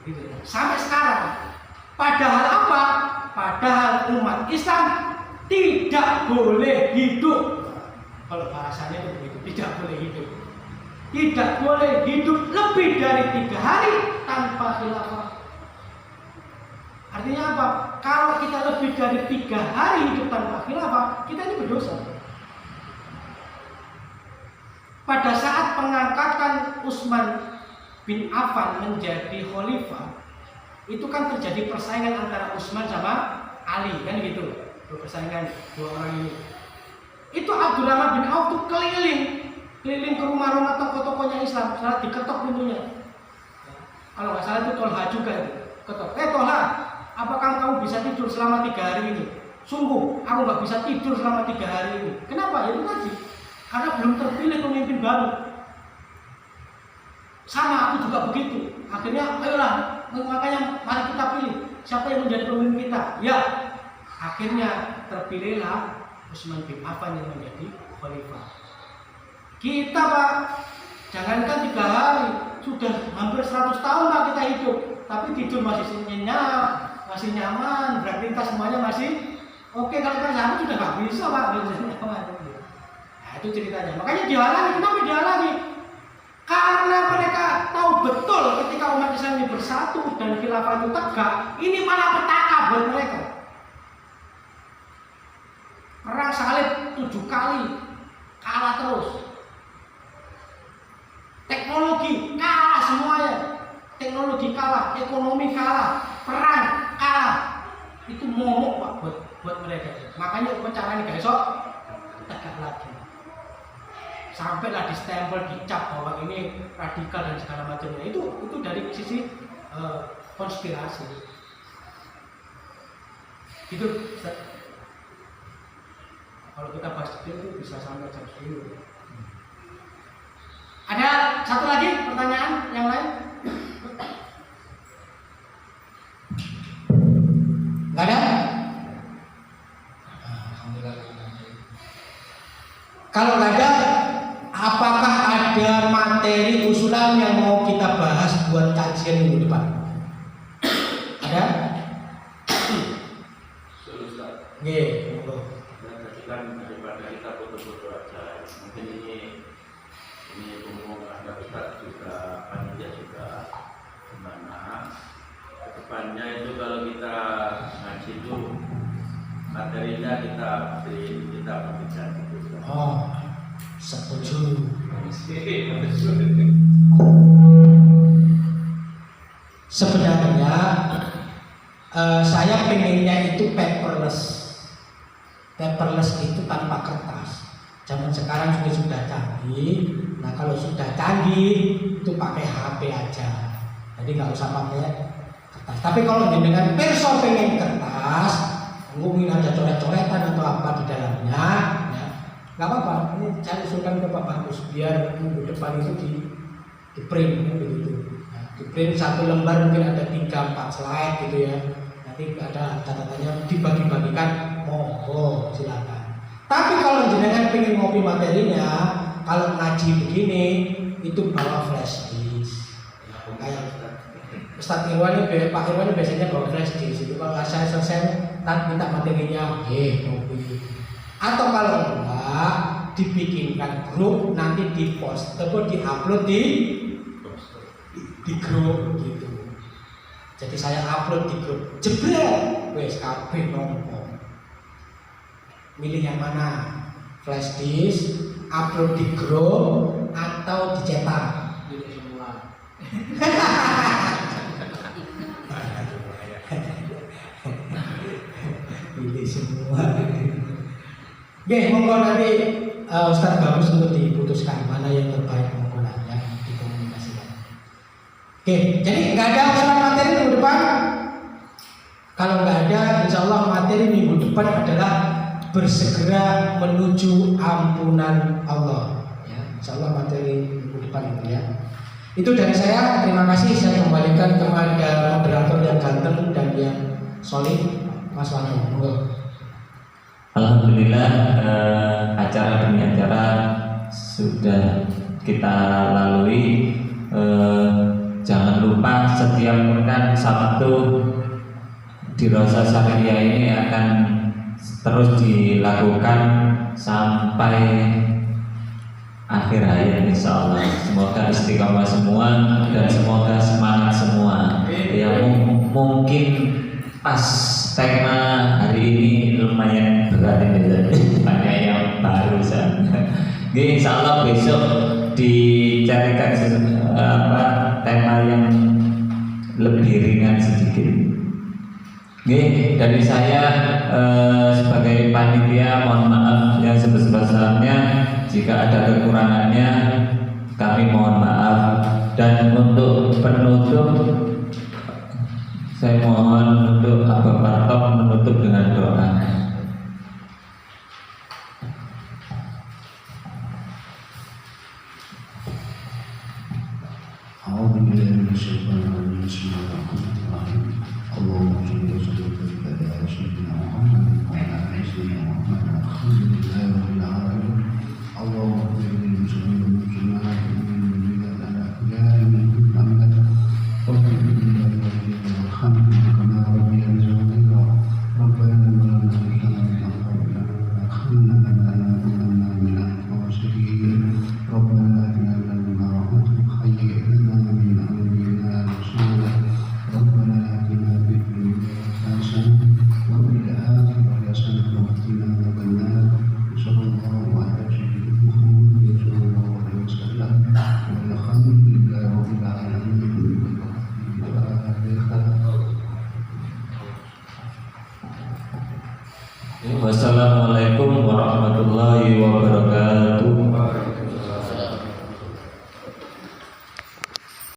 Speaker 1: Gitu. Sampai sekarang. Padahal apa? Padahal umat Islam tidak boleh hidup. Kalau bahasanya itu begitu, tidak boleh hidup. Tidak boleh hidup lebih dari 3 hari tanpa khilafah. Artinya apa? Kalau kita lebih dari 3 hari hidup tanpa khilafah, kita ini berdosa. Pada saat pengangkatan Utsman bin Affan menjadi khalifah, itu kan terjadi persaingan antara Utsman sama Ali kan gitu. Persaingan dua orang ini. Itu Abdurrahman bin Auf tuh keliling ke rumah-rumah toko-tokonya Islam, salah diketok pintunya. Kalau nggak salah itu Tolha juga itu. Ketok. Tolha, apakah kamu bisa tidur selama 3 hari ini? Sungguh, aku nggak bisa tidur selama 3 hari ini. Kenapa? Ya itu tadi. Karena belum terpilih pemimpin baru. Sama aku juga begitu. Akhirnya, ayolah, makanya mari kita pilih siapa yang menjadi pemimpin kita. Ya, akhirnya terpilihlah Utsman bin Affan yang menjadi khalifah. Kita Pak, jangankan 3 hari, sudah hampir 100 tahun Pak kita hidup, tapi tidur masih nyenyak, masih nyaman, beraktivitas semuanya masih oke. Kalau kan sama sudah nggak bisa Pak, nyaman. Nah itu ceritanya. Makanya dihalangi. Kenapa dihalangi? Karena mereka tahu betul ketika umat Islam ini bersatu dan khilafah itu tegak, ini malah petaka buat mereka. Perang salib 7 kali kalah terus. Teknologi kalah semuanya. Teknologi kalah, ekonomi kalah, perang kalah. Itu momok Pak buat mereka. Makanya caranya guys, tegak lagi. Sampailah distempel, dicap bahwa ini radikal dan segala macamnya. Itu dari sisi konspirasi. Gitu. Kalau kita bahas detail itu bisa sampai jam 10. Ada satu lagi pertanyaan yang lain? Nggak ada? Kalau nggak ada, apakah ada materi usulan yang mau kita bahas buat kajian minggu depan? Ada? Nggih,
Speaker 2: kan daripada kita foto-foto aja, mungkin ini umum ada Ustaz juga, panitia juga, gimana kedepannya itu kalau kita ngaji itu materinya kita bagikan gitu.
Speaker 1: Oh, setuju. Sebenarnya saya pengennya itu paperless. Paperless itu tanpa kertas. Zaman sekarang sudah canggih. Nah kalau sudah canggih itu pakai HP aja. Jadi nggak usah pakai kertas. Tapi kalau dengan perso pengen kertas, mungkin ada coret-coretan atau apa di dalamnya, ya, nggak apa-apa. Ini saya usulkan ke Pak Bagus biar minggu depan itu di print begitu. Nah, di print 1 lembar mungkin ada 3-4 slide gitu ya. Nanti ada catatannya dibagi-bagikan. Oh, silakan. Tapi kalau jenengan pengen ngopi materinya, kalau ngaji begini itu bawa flash disk. Kayak Ustadz Irwan ini, Pak Irwan ini biasanya bawa flash disk. Itu kalau saya selesai, minta materinya, ngopi. Atau kalau enggak, dibikinkan grup, nanti di post, atau di-upload di grup gitu. Jadi saya upload di grup, jebret, wes kabeh nongko. Milih yang mana? Flash disk, upload di grup, atau dicetak? Pilih semua. Pilih semua. Oke, monggo nanti Ustaz Bagus untuk diputuskan mana yang terbaik, monggo lah ya dikomunikasikan. Oke, jadi nggak ada usulan materi minggu depan. Kalau nggak ada, insya Allah materi minggu depan adalah bersegera menuju ampunan Allah. Ya, insya Allah materi minggu depan itu ya. Itu dari saya. Terima kasih. Saya kembalikan kepada moderator yang ganteng dan yang solid, Mas Wano.
Speaker 3: Alhamdulillah, acara demi acara sudah kita lalui. Jangan lupa setiap pekan Sabtu di Rosa Syariah ini akan terus dilakukan sampai akhir hayat insya Allah. Semoga istiqomah semua dan semoga semangat semua. Ya mungkin pas tema hari ini lumayan berat ini, banyak yang baru saja. Insya Allah besok dicarikan tema yang lebih ringan sedikit. Oke, dari saya sebagai panitia mohon maaf yang sebesar-besarnya jika ada kekurangannya, kami mohon maaf. Dan untuk penutup, saya mohon untuk Abah Partok menutup dengan doa. Wassalamualaikum warahmatullahi wabarakatuh.